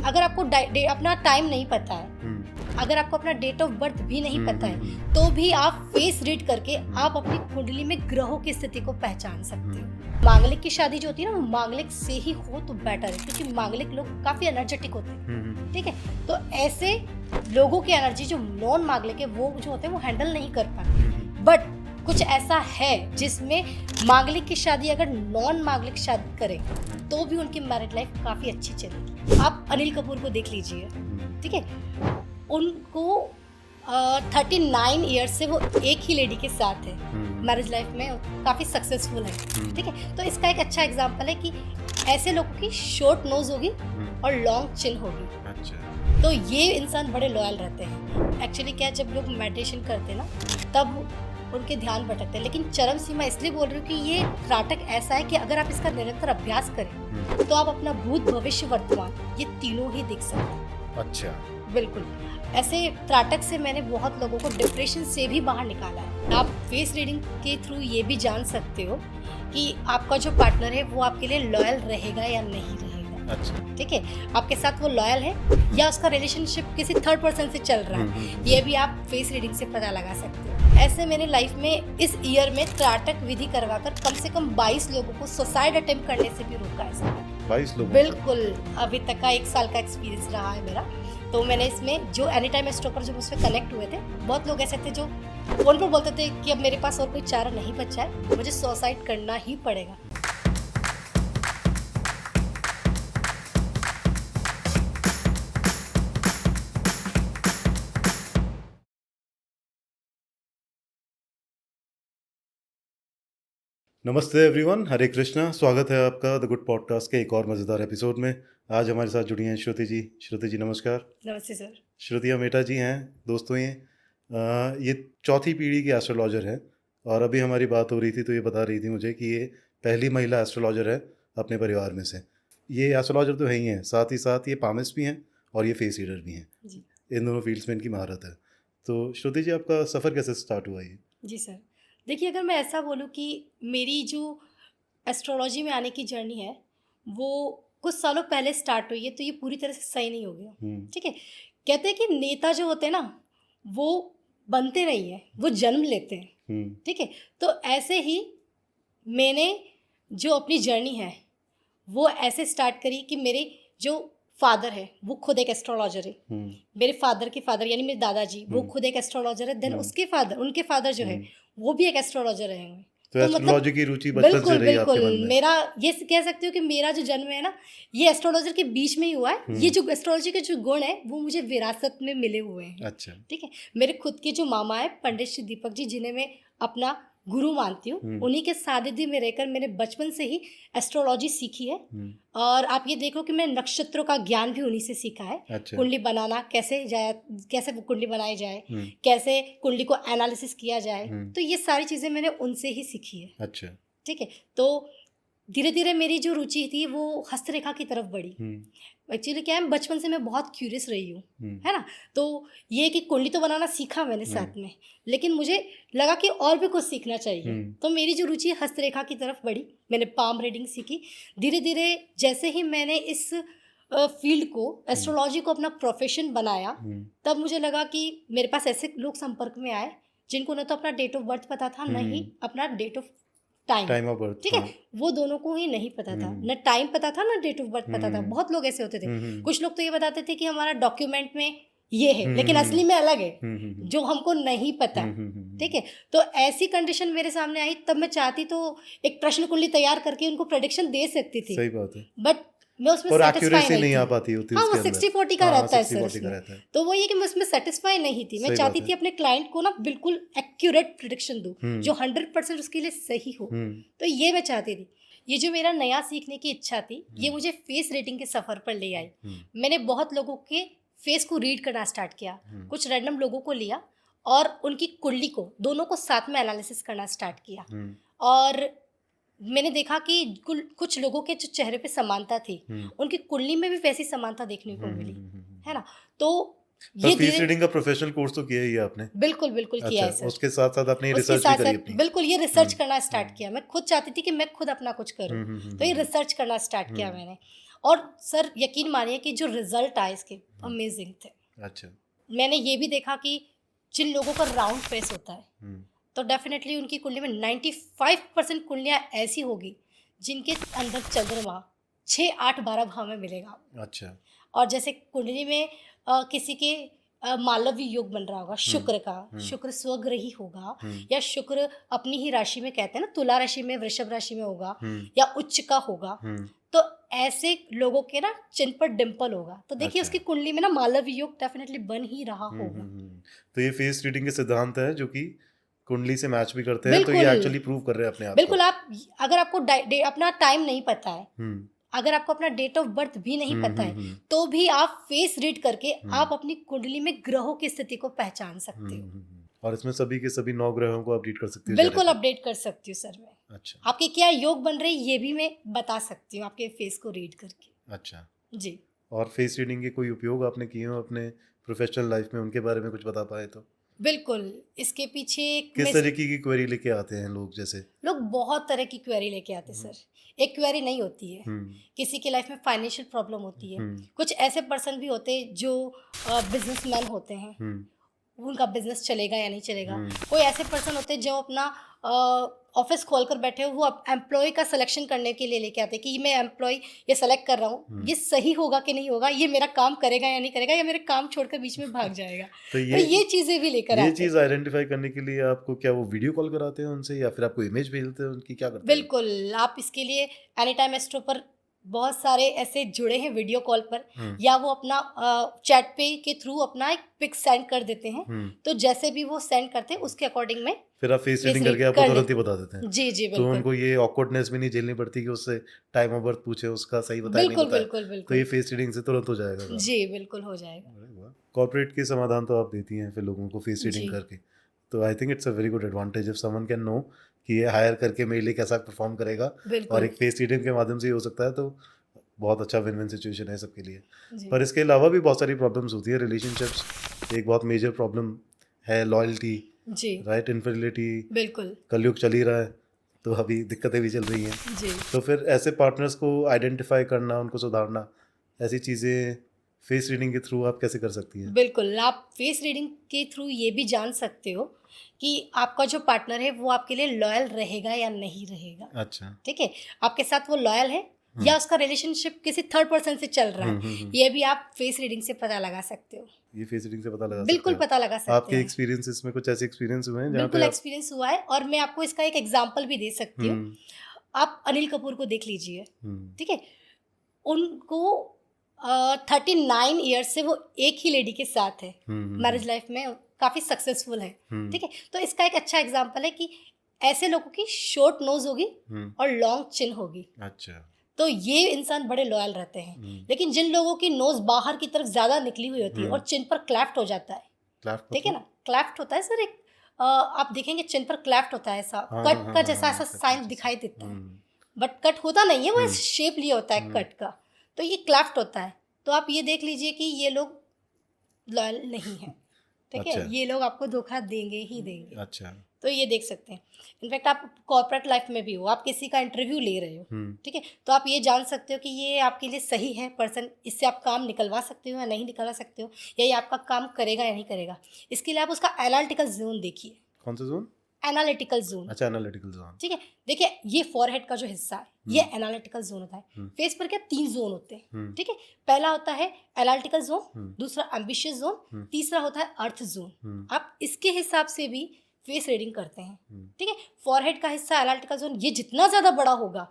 अगर आपको अपना टाइम नहीं पता है, अगर आपको अपना डेट ऑफ बर्थ भी नहीं पता है, तो भी आप फेस रीड करके आप अपनी कुंडली में ग्रहों की स्थिति को पहचान सकते हो। मांगलिक की शादी जो होती है ना, वो मांगलिक से ही हो तो बेटर है, क्योंकि मांगलिक लोग काफी एनर्जेटिक होते हैं, ठीक है। तो ऐसे लोगों की एनर्जी जो नॉन मांगलिक है वो जो होते हैं वो हैंडल नहीं कर पाते। बट कुछ ऐसा है जिसमें मांगलिक की शादी अगर नॉन मांगलिक शादी करे तो भी उनकी मैरिड लाइफ काफी अच्छी चलेगी। आप अनिल कपूर को देख लीजिए, ठीक है, उनको 39 ईयर्स से वो एक ही लेडी के साथ है, मैरिज लाइफ में काफी सक्सेसफुल है, ठीक है। तो इसका एक अच्छा एग्जांपल है कि ऐसे लोगों की शॉर्ट नोज होगी और लॉन्ग चिन होगी। अच्छा। तो ये इंसान बड़े लॉयल रहते हैं। एक्चुअली क्या, जब लोग मेडिटेशन करते हैं ना, तब उनके ध्यान भटकते हैं, लेकिन चरम सीमा इसलिए बोल रही हूँ कि ये त्राटक ऐसा है कि अगर आप इसका निरंतर अभ्यास करें तो आप अपना भूत भविष्य वर्तमान ये तीनों ही देख सकते हैं। अच्छा, बिल्कुल। ऐसे त्राटक से मैंने बहुत लोगों को डिप्रेशन से भी बाहर निकाला है। आप फेस रीडिंग के थ्रू ये भी जान सकते हो कि आपका जो पार्टनर है वो आपके लिए लॉयल रहेगा या नहीं रहेगा। अच्छा, ठीक है, आपके साथ वो लॉयल है या उसका रिलेशनशिप किसी थर्ड पर्सन से चल रहा है, ये भी आप फेस रीडिंग से पता लगा सकते हो। ऐसे मैंने लाइफ में इस ईयर में त्राटक विधि करवाकर कम से कम 22 लोगों को सुसाइड अटेम्प्ट करने से भी रोका है। 22 लोग? बिल्कुल, अभी तक का 1 साल का एक्सपीरियंस रहा है मेरा। तो मैंने इसमें जो एनी टाइम स्टॉकर जो मुझसे कनेक्ट हुए थे, बहुत लोग ऐसे थे जो फोन पर बोलते थे कि अब मेरे पास और कोई चारा नहीं बचा है, मुझे सुसाइड करना ही पड़ेगा। नमस्ते एवरीवन, हरे कृष्णा। स्वागत है आपका द गुड पॉडकास्ट के एक और मज़ेदार एपिसोड में। आज हमारे साथ जुड़ी हैं श्रुति जी। श्रुति जी नमस्कार। नमस्ते सर। श्रुति अमेटा जी हैं, दोस्तों ये चौथी पीढ़ी की एस्ट्रोलॉजर है और अभी हमारी बात हो रही थी तो ये बता रही थी मुझे कि ये पहली महिला एस्ट्रोलॉजर है अपने परिवार में से। ये एस्ट्रोलॉजर तो है ही हैं, साथ ही साथ ये पामिस्ट भी हैं और ये फेस रीडर भी हैं। इन दोनों फील्ड्स में इनकी महारत है। तो श्रुति जी, आपका सफ़र कैसे स्टार्ट हुआ ये? जी सर, देखिए, अगर मैं ऐसा बोलूँ कि मेरी जो एस्ट्रोलॉजी में आने की जर्नी है वो कुछ सालों पहले स्टार्ट हुई है, तो ये पूरी तरह से सही नहीं हो गया, ठीक है। कहते हैं कि नेता जो होते हैं ना, वो बनते नहीं है, वो जन्म लेते हैं, ठीक है। तो ऐसे ही मैंने जो अपनी जर्नी है वो ऐसे स्टार्ट करी कि मेरे जो फादर है वो खुद एक एस्ट्रोलॉजर है, मेरे फादर के फादर यानी मेरे दादाजी वो खुद एक एस्ट्रोलॉजर है, देन उसके फादर, उनके फादर जो है वो भी एक एस्ट्रोलॉजर रहे हैं। तो एस्ट्रोलॉजी की रुचि बचपन से रही आपके मन में? मेरा ये कह सकती हूँ कि मेरा जो जन्म है ना, ये एस्ट्रोलॉजर के बीच में ही हुआ है। ये जो एस्ट्रोलॉजी के जो गुण है वो मुझे विरासत में मिले हुए हैं। अच्छा, ठीक है। मेरे खुद के जो मामा है पंडित श्री दीपक जी, जिन्हें मैं अपना गुरु मानती हूँ, उन्हीं के सानिध्य में रहकर मैंने बचपन से ही एस्ट्रोलॉजी सीखी है। और आप ये देखो कि मैं नक्षत्रों का ज्ञान भी उन्हीं से सीखा है। अच्छा। कुंडली बनाना कैसे कुंडली बनाई जाए, कैसे कुंडली को एनालिसिस किया जाए, तो ये सारी चीज़ें मैंने उनसे ही सीखी है। अच्छा, ठीक है। तो धीरे धीरे मेरी जो रुचि थी वो हस्तरेखा की तरफ बढ़ी। एक्चुअली क्या है, बचपन से मैं बहुत क्यूरियस रही हूँ, है ना। तो ये कि कुंडली तो बनाना सीखा मैंने साथ में, लेकिन मुझे लगा कि और भी कुछ सीखना चाहिए। तो मेरी जो रुचि हस्तरेखा की तरफ बढ़ी, मैंने पाम रीडिंग सीखी। धीरे धीरे जैसे ही मैंने इस फील्ड को, एस्ट्रोलॉजी को अपना प्रोफेशन बनाया, तब मुझे लगा कि मेरे पास ऐसे लोग संपर्क में आए जिनको न तो अपना डेट ऑफ बर्थ पता था, न ही अपना date of time of birth, ठीक है। वो दोनों को ही नहीं पता था, न टाइम पता था, न डेट ऑफ बर्थ पता था। बहुत लोग ऐसे होते थे। कुछ लोग तो ये बताते थे कि हमारा डॉक्यूमेंट में ये है, लेकिन असली में अलग है, जो हमको नहीं पता, ठीक है। तो ऐसी कंडीशन मेरे सामने आई, तब मैं चाहती तो एक प्रश्न कुंडली तैयार करके उनको प्रेडिक्शन दे सकती थी। सही बात है। बट मैं उसमें सेटिस्फाई नहीं आ पाती होती। हाँ, वो 60-40 का रहता है सर। तो वो ये कि मैं उसमें सेटिस्फाई नहीं थी। मैं चाहती थी अपने क्लाइंट को ना बिल्कुल एक्यूरेट प्रेडिक्शन दूं, जो 100% उसके लिए सही हो। तो ये मैं चाहती थी। ये जो मेरा नया सीखने की इच्छा थी, ये मुझे फेस रीडिंग के सफर पर ले आई। मैंने बहुत लोगों के फेस को रीड करना स्टार्ट किया, कुछ रैंडम लोगों को लिया और उनकी कुंडली को, दोनों को साथ में एनालिसिस करना स्टार्ट किया। और मैंने देखा कि कुछ लोगों के जो चेहरे पे समानता थी, उनकी कुंडली में भी वैसी समानता देखने को मिली, है ना। तो ये फेस रीडिंग का प्रोफेशनल कोर्स तो किया ही है आपने? बिल्कुल किया है सर। उसके साथ साथ अपनी रिसर्च भी करी अपनी? बिल्कुल, ये रिसर्च करना स्टार्ट किया। मैं खुद चाहती थी कि मैं खुद अपना कुछ करूं, तो ये रिसर्च करना स्टार्ट किया मैंने। और सर यकीन मानिए कि जो रिजल्ट आए इसके अमेजिंग थे। अच्छा। मैंने ये भी देखा कि जिन लोगों का राउंड फेस होता है हम्म। तो डेफिनेटली उनकी कुंडली में 95% कुंडलियाँ ऐसी होगी जिनके अंदर चंद्रमा 6, 8, 12 भाव में मिलेगा। अच्छा। और जैसे कुंडली में किसी के मालव्य योग बन रहा होगा शुक्र का, शुक्र स्वग्रही होगा, या शुक्र अपनी ही राशि में कहते हैं ना, तुला राशि में, वृषभ राशि में होगा, या उच्च का होगा, तो ऐसे लोगों के ना चिन्ह पर डिंपल होगा, तो देखिए अच्छा। उसकी कुंडली में ना मालव्य योग डेफिनेटली बन ही रहा होगा। तो ये फेस रीडिंग के सिद्धांत है जो कि कुंडली से मैच भी करते हैं, तो ये बिल्कुल एक्चुअली प्रूव कर रहे हैं अपने आप को। बिल्कुल। आप अगर आपको अपना टाइम नहीं पता है, अगर आपको अपना डेट ऑफ बर्थ भी नहीं पता है, तो भी आप फेस रीड करके आप अपनी कुंडली में ग्रहों की स्थिति को पहचान सकते हो। और इसमें सभी के सभी 9 ग्रहों को अपडेट कर सकती हो? बिल्कुल अपडेट कर सकती हूँ सर मैं। अच्छा। आपके क्या योग बन रही ये भी मैं बता सकती हूँ आपके फेस को रीड करके। अच्छा जी। और फेस रीडिंग के कोई उपयोग आपने किए हो अपने प्रोफेशनल लाइफ में, उनके बारे में कुछ बता पाए तो? बिल्कुल, इसके पीछे किस तरीके की क्वेरी लेके आते हैं लोग? जैसे लोग बहुत तरह की क्वेरी लेके आते हैं सर। एक क्वेरी नहीं होती है, किसी की लाइफ में फाइनेंशियल प्रॉब्लम होती है, कुछ ऐसे पर्सन भी होते हैं जो बिजनेसमैन होते हैं, उनका बिजनेस चलेगा या नहीं चलेगा। कोई ऐसे पर्सन होते हैं जो अपना ऑफिस खोल कर बैठे हो, वो एम्प्लॉय का सिलेक्शन करने के लिए लेके आते हैं कि मैं एम्प्लॉय ये सेलेक्ट कर रहा हूँ, ये सही होगा कि नहीं होगा, ये मेरा काम करेगा या नहीं करेगा, या मेरे काम छोड़कर बीच में भाग जाएगा। तो ये चीज़ें भी लेकर आते हैं। ये चीज़ आइडेंटिफाई करने के लिए आपको क्या वो वीडियो कॉल कराते हैं उनसे, या फिर आपको इमेज भेजते हैं उनकी, क्या करते हैं? बिल्कुल, आप इसके लिए एनी टाइम एस्ट्रो पर बहुत सारे ऐसे जुड़े हैं वीडियो कॉल पर, या वो अपना चैट पे के थ्रू अपना एक पिक सेंड कर देते हैं, तो जैसे भी वो सेंड करते हैं उसके अकॉर्डिंग में फिर आप फेस रीडिंग करके आपको तुरंत ही बता देते हैं? जी जी तो बिल्कुल। उनको ये ऑकवर्डनेस भी नहीं झेलनी पड़ती कि उससे टाइम ऑफ बर्थ पूछे, उसका सही बताया नहीं बताया, बिल्कुल तो बिल्कुल ये फेस रीडिंग से तुरंत हो जाएगा? जी बिल्कुल हो जाएगा। कॉर्पोरेट के समाधान तो आप देती हैं फिर लोगों को फेस रीडिंग जी। करके, तो I think it's a very good advantage if someone can know कि ये हायर करके मेरे लिए कैसा परफॉर्म करेगा, और बिल्कुल एक फेस रीडिंग के माध्यम से ही हो सकता है, तो बहुत अच्छा विन विन सिचुएशन है सबके लिए। जी पर इसके अलावा भी बहुत सारी प्रॉब्लम्स होती है। रिलेशनशिप्स एक बहुत मेजर प्रॉब्लम है, लॉयल्टी, जी राइट, इनफिडेलिटी, बिल्कुल कलयुग चल ही रहा है, तो अभी दिक्कतें भी चल रही हैं। जी तो फिर ऐसे पार्टनर्स को आइडेंटिफाई करना, उनको सुधारना, ऐसी चीज़ें फेस रीडिंग के थ्रू आप कैसे कर सकती हैं? बिल्कुल। आप फेस रीडिंग के थ्रू ये भी जान सकते हो कि आपका जो पार्टनर है वो आपके लिए लॉयल रहेगा या नहीं रहेगा। अच्छा। ठीक है, आपके साथ वो लॉयल है या उसका रिलेशनशिप किसी थर्ड पर्सन से चल रहा है, ये भी आप फेस रीडिंग से पता लगा सकते हो। ये फेस रीडिंग से पता लगा बिल्कुल सकते पता लगा हो? सकते आपके हैं। एक्सपीरियंसेस में कुछ ऐसे एक्सपीरियंस हुए हैं जहाँ बिल्कुल पे आप? एक्सपीरियंस हुआ है, और मैं आपको इसका एक एग्जांपल भी दे सकती हूँ। आप अनिल कपूर को देख लीजिए, ठीक है, उनको 39 ईयर्स से वो एक ही लेडी के साथ है, मैरिज लाइफ में काफ़ी सक्सेसफुल है। ठीक है, तो इसका एक अच्छा एग्जांपल है कि ऐसे लोगों की शॉर्ट नोज होगी और लॉन्ग चिन होगी। अच्छा। तो ये इंसान बड़े लॉयल रहते हैं। लेकिन जिन लोगों की नोज बाहर की तरफ ज़्यादा निकली हुई होती है और चिन पर क्लैफ्ट हो जाता है, क्लैफ्ट ठीक है ना, क्लैफ्ट होता है सर एक, आप देखेंगे चिन पर क्लैफ्ट होता है, ऐसा कट का जैसा ऐसा साइन दिखाई देता है, बट कट होता नहीं है, वो ऐसे शेप लिया होता है कट का, तो ये क्लैफ्ट होता है। तो आप ये देख लीजिए कि ये लोग लॉयल नहीं है, ठीक है, ये लोग आपको धोखा देंगे ही देंगे। अच्छा। तो ये देख सकते हैं। इनफैक्ट आप कॉर्पोरेट लाइफ में भी हो, आप किसी का इंटरव्यू ले रहे हो, ठीक है, तो आप ये जान सकते हो कि ये आपके लिए सही है पर्सन, इससे आप काम निकलवा सकते हो या नहीं निकलवा सकते हो, या ये आपका काम करेगा या नहीं करेगा। इसके लिए आप उसका एनालिटिकल जोन देखिए। कौन सा जोन? Analytical zone. अच्छा, एनालिटिकल जोन। ठीक है, देखिए ये फॉरहेड का जो हिस्सा है ये एनालिटिकल जोन होता है। फेस पर क्या 3 जोन होते हैं, ठीक है, पहला होता है एनालिटिकल जोन, दूसरा एम्बिशियस जोन, तीसरा होता है अर्थ जोन। आप इसके हिसाब से भी फेस रीडिंग करते हैं, ठीक है। फॉरहेड का हिस्सा एनालिटिकल जोन, ये जितना ज़्यादा बड़ा होगा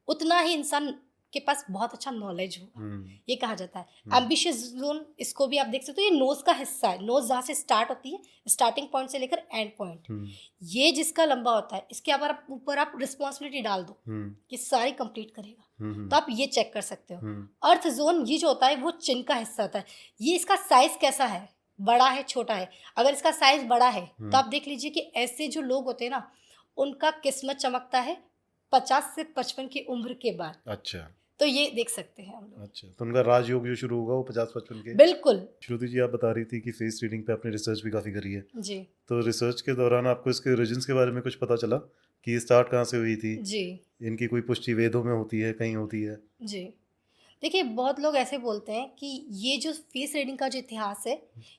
उतना ही इंसान के पास बहुत अच्छा नॉलेज होगा, ये कहा जाता है। एम्बिशियस जोन, इसको भी आप देख सकते हो, ये नोज का हिस्सा है, नोज जहाँ से स्टार्ट होती है, स्टार्टिंग पॉइंट से लेकर एंड पॉइंट, ये जिसका लंबा होता है, इसके ऊपर आप रिस्पॉन्सिबिलिटी डाल दो कि सारी कंप्लीट करेगा, तो आप ये चेक कर सकते हो। अर्थ जोन, ये जो होता है वो चिन्ह का हिस्सा होता है, ये इसका साइज कैसा है, बड़ा है छोटा है। अगर इसका साइज बड़ा है तो आप देख लीजिए कि ऐसे जो लोग होते हैं ना, उनका किस्मत चमकता है 50 से 55 की उम्र के बाद। अच्छा, तो ये देख सकते हैं हम लोग। अच्छा, तो उनका राजयोग जो शुरू होगा वो 50-55 के? बिल्कुल। श्रुति जी, आप बता रही थी कि फेस रीडिंग पे आपने रिसर्च भी काफ़ी करी है जी। तो रिसर्च के दौरान आपको इसके ओरिजिन्स के बारे में कुछ पता चला कि ये स्टार्ट कहाँ से हुई थी? जी। इनकी कोई पुष्टि वेदों में होती है, कहीं होती है? जी, देखिए बहुत लोग ऐसे बोलते हैं कि ये जो फेस रीडिंग का जो इतिहास है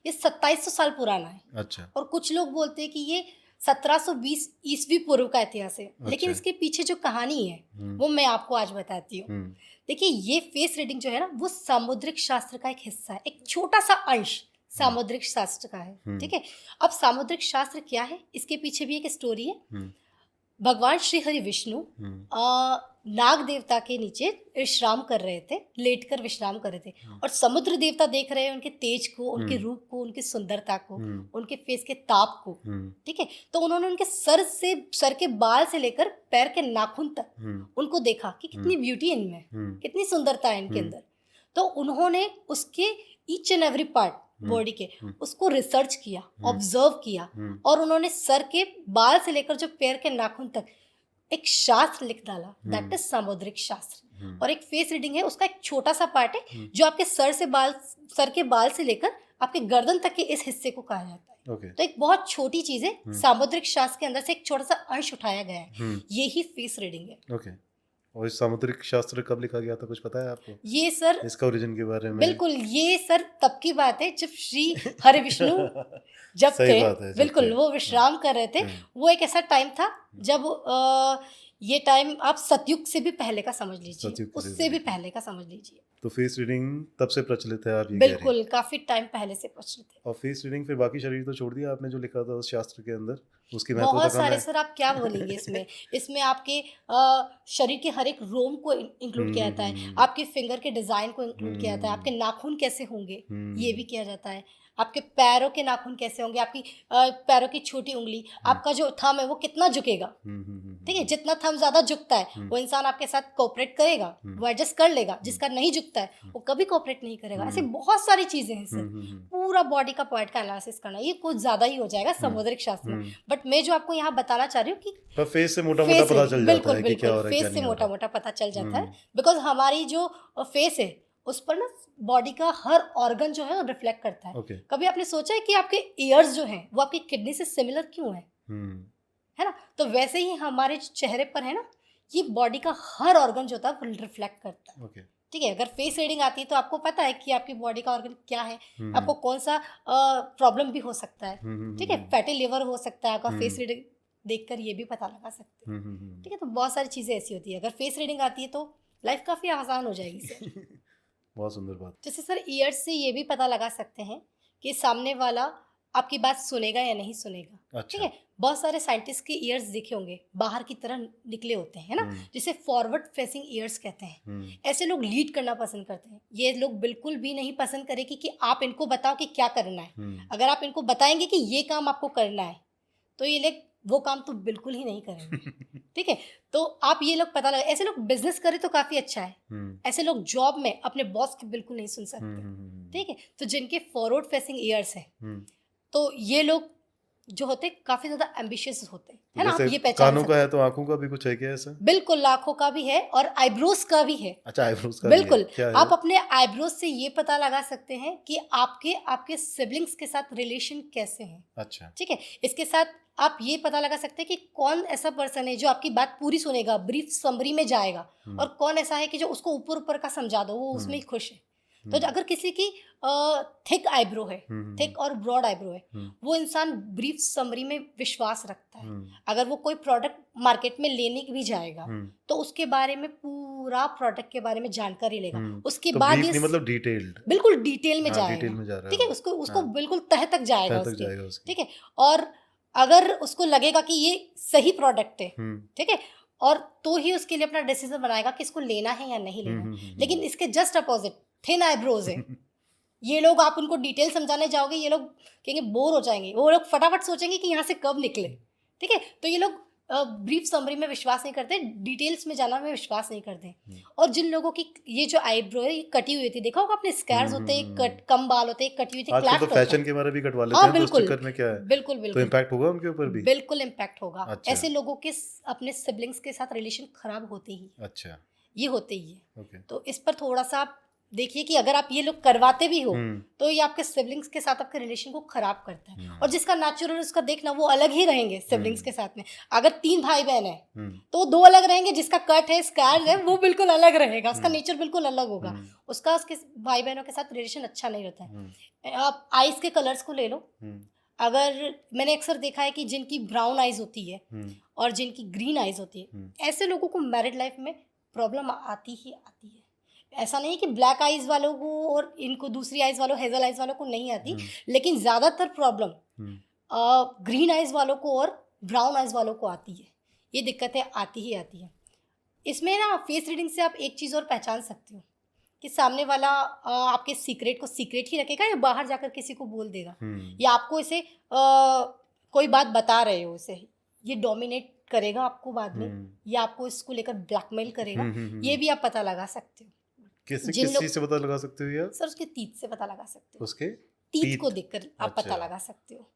ये 2700 साल पुराना है। अच्छा। और कुछ लोग बोलते हैं कि ये 1720 ईस्वी पूर्व का इतिहास है। लेकिन अच्छा। इसके पीछे जो कहानी है हम्म। वो मैं आपको आज बताती हूँ। हम्म। देखिए ये फेस रीडिंग जो है ना वो सामुद्रिक शास्त्र का एक हिस्सा है, एक छोटा सा अंश सामुद्रिक शास्त्र का है। ठीक है, अब सामुद्रिक शास्त्र क्या है इसके पीछे भी एक स्टोरी है। भगवान श्री हरि विष्णु नाग देवता के नीचे विश्राम कर रहे थे, लेटकर विश्राम कर रहे थे, और समुद्र देवता देख रहे हैं उनके तेज को, उनके रूप को, उनकी सुंदरता को, उनके फेस के ताप को। ठीक है, तो उन्होंने उनके सर के बाल से लेकर पैर के नाखून तक उनको देखा कि कितनी ब्यूटी है इनमें, कितनी सुंदरता है इनके अंदर। तो उन्होंने उसके each and every part body के उसको रिसर्च किया, ऑब्जर्व किया, और उन्होंने सर के बाल से लेकर जो पैर के नाखून तक एक शास्त्र लिख डाला, दैट इज सामुद्रिक शास्त्र। और एक फेस रीडिंग है, उसका एक छोटा सा पार्ट है जो आपके सर के बाल से लेकर आपके गर्दन तक के इस हिस्से को कहा जाता है। तो एक बहुत छोटी चीज है, सामुद्रिक शास्त्र के अंदर से एक छोटा सा अंश उठाया गया है, यही फेस रीडिंग है। और इस सामुद्रिक शास्त्र कब लिखा गया था, कुछ पता है आपको? ये सर इसका ओरिजिन के बारे में? बिल्कुल, ये सर तब की बात है जब श्री हरि विष्णु जब थे, बिल्कुल वो विश्राम कर रहे थे। वो एक ऐसा टाइम था जब ये टाइम आप सतयुग से भी पहले का समझ लीजिए, उससे भी पहले का समझ लीजिए। तो फेस रीडिंग तब से प्रचलित है, आप ये बिल्कुल काफी टाइम पहले से प्रचलित है। और फेस रीडिंग फिर बाकी शरीर तो छोड़ दिया आपने, जो लिखा था उस शास्त्र के अंदर उसकी महत्वता बहुत सारे सर आप क्या बोलेंगे इसमें आपके शरीर के हर एक रोम को इंक्लूड किया जाता है, आपके फिंगर के डिजाइन को इंक्लूड किया जाता है, आपके नाखून कैसे होंगे ये भी किया जाता है, आपके पैरों के नाखून कैसे होंगे, आपकी पैरों की छोटी उंगली, आपका जो थंब है वो कितना झुकेगा। ठीक है, जितना थंब ज्यादा झुकता है वो इंसान आपके साथ कोऑपरेट करेगा, वो एडजस्ट कर लेगा। जिसका नहीं झुकता है वो कभी कोऑपरेट नहीं करेगा। ऐसे बहुत सारी चीजें हैं सर, पूरा बॉडी का पार्ट का एनालिसिस करना ये कुछ ज्यादा ही हो जाएगा सामुद्रिक शास्त्र में। बट मैं जो आपको यहाँ बताना चाह रही हूँ कि फेस से मोटा मोटा पता चल जाता है कि क्या हो रहा है, फेस से मोटा मोटा पता चल जाता है, बिकॉज हमारी जो फेस है उस पर ना बॉडी का हर ऑर्गन जो है वो रिफ्लेक्ट करता है। कभी आपने सोचा है कि आपके ईयर्स जो हैं वो आपकी किडनी से सिमिलर क्यों है ना? तो वैसे ही हमारे चेहरे पर है ना, ये बॉडी का हर ऑर्गन जो होता है वो रिफ्लेक्ट करता है। ठीक है, अगर फेस रीडिंग आती है तो आपको पता है कि आपकी बॉडी का ऑर्गन क्या है, आपको कौन सा प्रॉब्लम भी हो सकता है। ठीक है, फैटी लिवर हो सकता है, आपका फेस रीडिंग देखकर ये भी पता लगा सकते हैं। ठीक है, तो बहुत सारी चीजें ऐसी होती है। अगर फेस रीडिंग आती है तो लाइफ काफी आसान हो जाएगी सर। बहुत सुंदर बात। जैसे सर ईयर्स से ये भी पता लगा सकते हैं कि सामने वाला आपकी बात सुनेगा या नहीं सुनेगा। अच्छा। ठीक है, बहुत सारे साइंटिस्ट के ईयर्स देखे होंगे बाहर की तरह निकले होते हैं, है ना, जिसे फॉरवर्ड फेसिंग ईयर्स कहते हैं। ऐसे लोग लीड करना पसंद करते हैं। ये लोग बिल्कुल भी नहीं पसंद करेंगे कि आप इनको बताओ कि क्या करना है। अगर आप इनको बताएंगे कि ये काम आपको करना है तो ये लोग वो काम तो बिल्कुल ही नहीं करेंगे। ठीक है, तो आप ये लोग पता लगा, ऐसे लोग बिजनेस करें तो काफी अच्छा है, ऐसे लोग जॉब में अपने बॉस की बिल्कुल नहीं सुन सकते। ठीक है, तो जिनके फॉरवर्ड फेसिंग ईयर्स है तो ये लोग जो होते काफी ज्यादा एम्बिशियस होते हैं ना, आप ये पहचान कानों का है तो आंखों का भी कुछ है क्या ऐसा? बिल्कुल, आंखों का भी है और आईब्रोज का भी है। अच्छा, आईब्रोज का बिल्कुल भी है। आप अपने आईब्रोज से ये पता लगा सकते हैं कि आपके सिबलिंग्स के साथ रिलेशन कैसे हैं। अच्छा, ठीक है, इसके साथ आप ये पता लगा सकते हैं कि कौन ऐसा पर्सन है जो आपकी बात पूरी सुनेगा, ब्रीफ समरी में जाएगा, और कौन ऐसा है कि जो उसको ऊपर ऊपर का समझा दो वो उसमें ही खुश है। तो अगर किसी की थिक आईब्रो है, थिक और ब्रॉड आईब्रो है, वो इंसान ब्रीफ समरी में विश्वास रखता है। अगर वो कोई प्रोडक्ट मार्केट में लेने भी जाएगा तो उसके बारे में पूरा प्रोडक्ट के बारे में जानकारी लेगा। उसके तो बाद ये मतलब डिटेल्ड, बिल्कुल डिटेल में जाएगा। डिटेल में जा रहा है। ठीक है, उसको बिल्कुल तह तक जाएगा। ठीक है, और अगर उसको लगेगा कि ये सही प्रोडक्ट है, ठीक है, और तो ही उसके लिए अपना डिसीजन बनाएगा कि इसको लेना है या नहीं लेना। लेकिन इसके जस्ट अपोजिट थिन आईब्रोज है, ये लोग आप उनको डिटेल समझाने जाओगे ये लोग कहेंगे बोर हो जाएंगे, वो लोग फटाफट सोचेंगे कि यहाँ से कब निकले। ठीक है, तो ये लोग ब्रीफ समरी में विश्वास नहीं करते, डिटेल्स में जाना में विश्वास नहीं करते। और जिन लोगों की ये जो आईब्रो है ये कटी हुई थी, देखा होगा आपने, स्कैर्स होते हैं, कम बाल होते हैं, कटी हुई थी, आजकल तो फैशन के बारे भी कटवा लेते हैं, तो उस चक्कर में क्या है? बिल्कुल तो इम्पैक्ट होगा उनके ऊपर भी? बिल्कुल इम्पैक्ट होगा। अच्छा। ऐसे लोगों के अपने सिबलिंग्स के साथ रिलेशन खराब होते ही, अच्छा, ये होते ही है। तो इस पर थोड़ा सा देखिए कि अगर आप ये लोग करवाते भी हो तो ये आपके सिबलिंग्स के साथ आपके रिलेशन को खराब करता है। और जिसका नेचुरल उसका देखना वो अलग ही रहेंगे सिबलिंग्स के साथ में। अगर 3 भाई बहन है तो 2 अलग रहेंगे, जिसका कट है स्कार है वो बिल्कुल अलग रहेगा, उसका नेचर बिल्कुल अलग होगा, उसका उसके भाई बहनों के साथ रिलेशन अच्छा नहीं रहता है। आप आइज के कलर्स को ले लो, अगर मैंने अक्सर देखा है कि जिनकी ब्राउन आइज होती है और जिनकी ग्रीन आइज होती है, ऐसे लोगों को मैरिड लाइफ में प्रॉब्लम आती ही आती है। ऐसा नहीं कि ब्लैक आइज वालों को और इनको दूसरी आइज वालों हेजल आइज वालों को नहीं आती, लेकिन ज़्यादातर प्रॉब्लम ग्रीन आइज वालों को और ब्राउन आइज वालों को आती है। ये दिक्कतें आती ही आती हैं। इसमें ना फेस रीडिंग से आप एक चीज़ और पहचान सकते हो कि सामने वाला आपके सीक्रेट को सीक्रेट ही रखेगा या बाहर जाकर किसी को बोल देगा, या आपको इसे कोई बात बता रहे हो उसे ये डोमिनेट करेगा आपको बाद में, या आपको इसको लेकर ब्लैकमेल करेगा, ये भी आप पता लगा सकते हो। किस चीज से पता लगा सकते हो यार? सर उसके तीत से पता लगा सकते हो। उसके तीत को देखकर आप पता लगा सकते हो।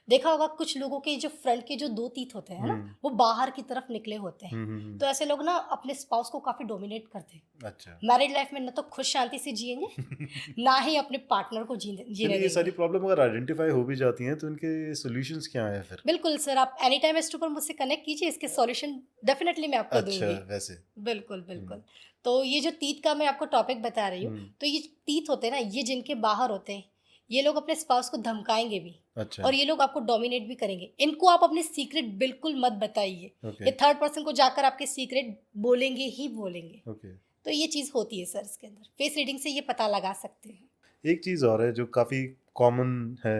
देखा होगा कुछ लोगों के जो फ्रंट के जो 2 तीत होते हैं ना, वो बाहर की तरफ निकले होते हैं। तो ऐसे लोग ना अपने स्पाउस को काफी डोमिनेट करते हैं। अच्छा। मैरिड लाइफ में ना तो खुश शांति से जिएंगे ना ही अपने पार्टनर को जीने देंगे। ये सारी प्रॉब्लम अगर आइडेंटिफाई हो भी जाती हैं तो इनके सॉल्यूशंस क्या हैं फिर? बिल्कुल सर, आप एनी टाइम एस2 पर मुझसे कनेक्ट कीजिए, इसके सॉल्यूशन डेफिनेटली मैं आपको दूंगी। अच्छा, वैसे बिल्कुल बिल्कुल। तो ये जो तीत का मैं आपको टॉपिक बता रही हूँ, तो ये तीत होते हैं ना, ये जिनके बाहर होते हैं, ये लोग अपने स्पाउस को धमकाएंगे भी। अच्छा। और ये लोग आपको डोमिनेट भी करेंगे। इनको आप अपने सीक्रेट बिल्कुल मत बताइए। ये थर्ड पर्सन को जाकर आपके सीक्रेट बोलेंगे ही बोलेंगे। तो ये चीज़ होती है सर इसके अंदर। फेस रीडिंग से ये पता लगा सकते हैं। एक चीज़ और है जो काफ़ी कॉमन है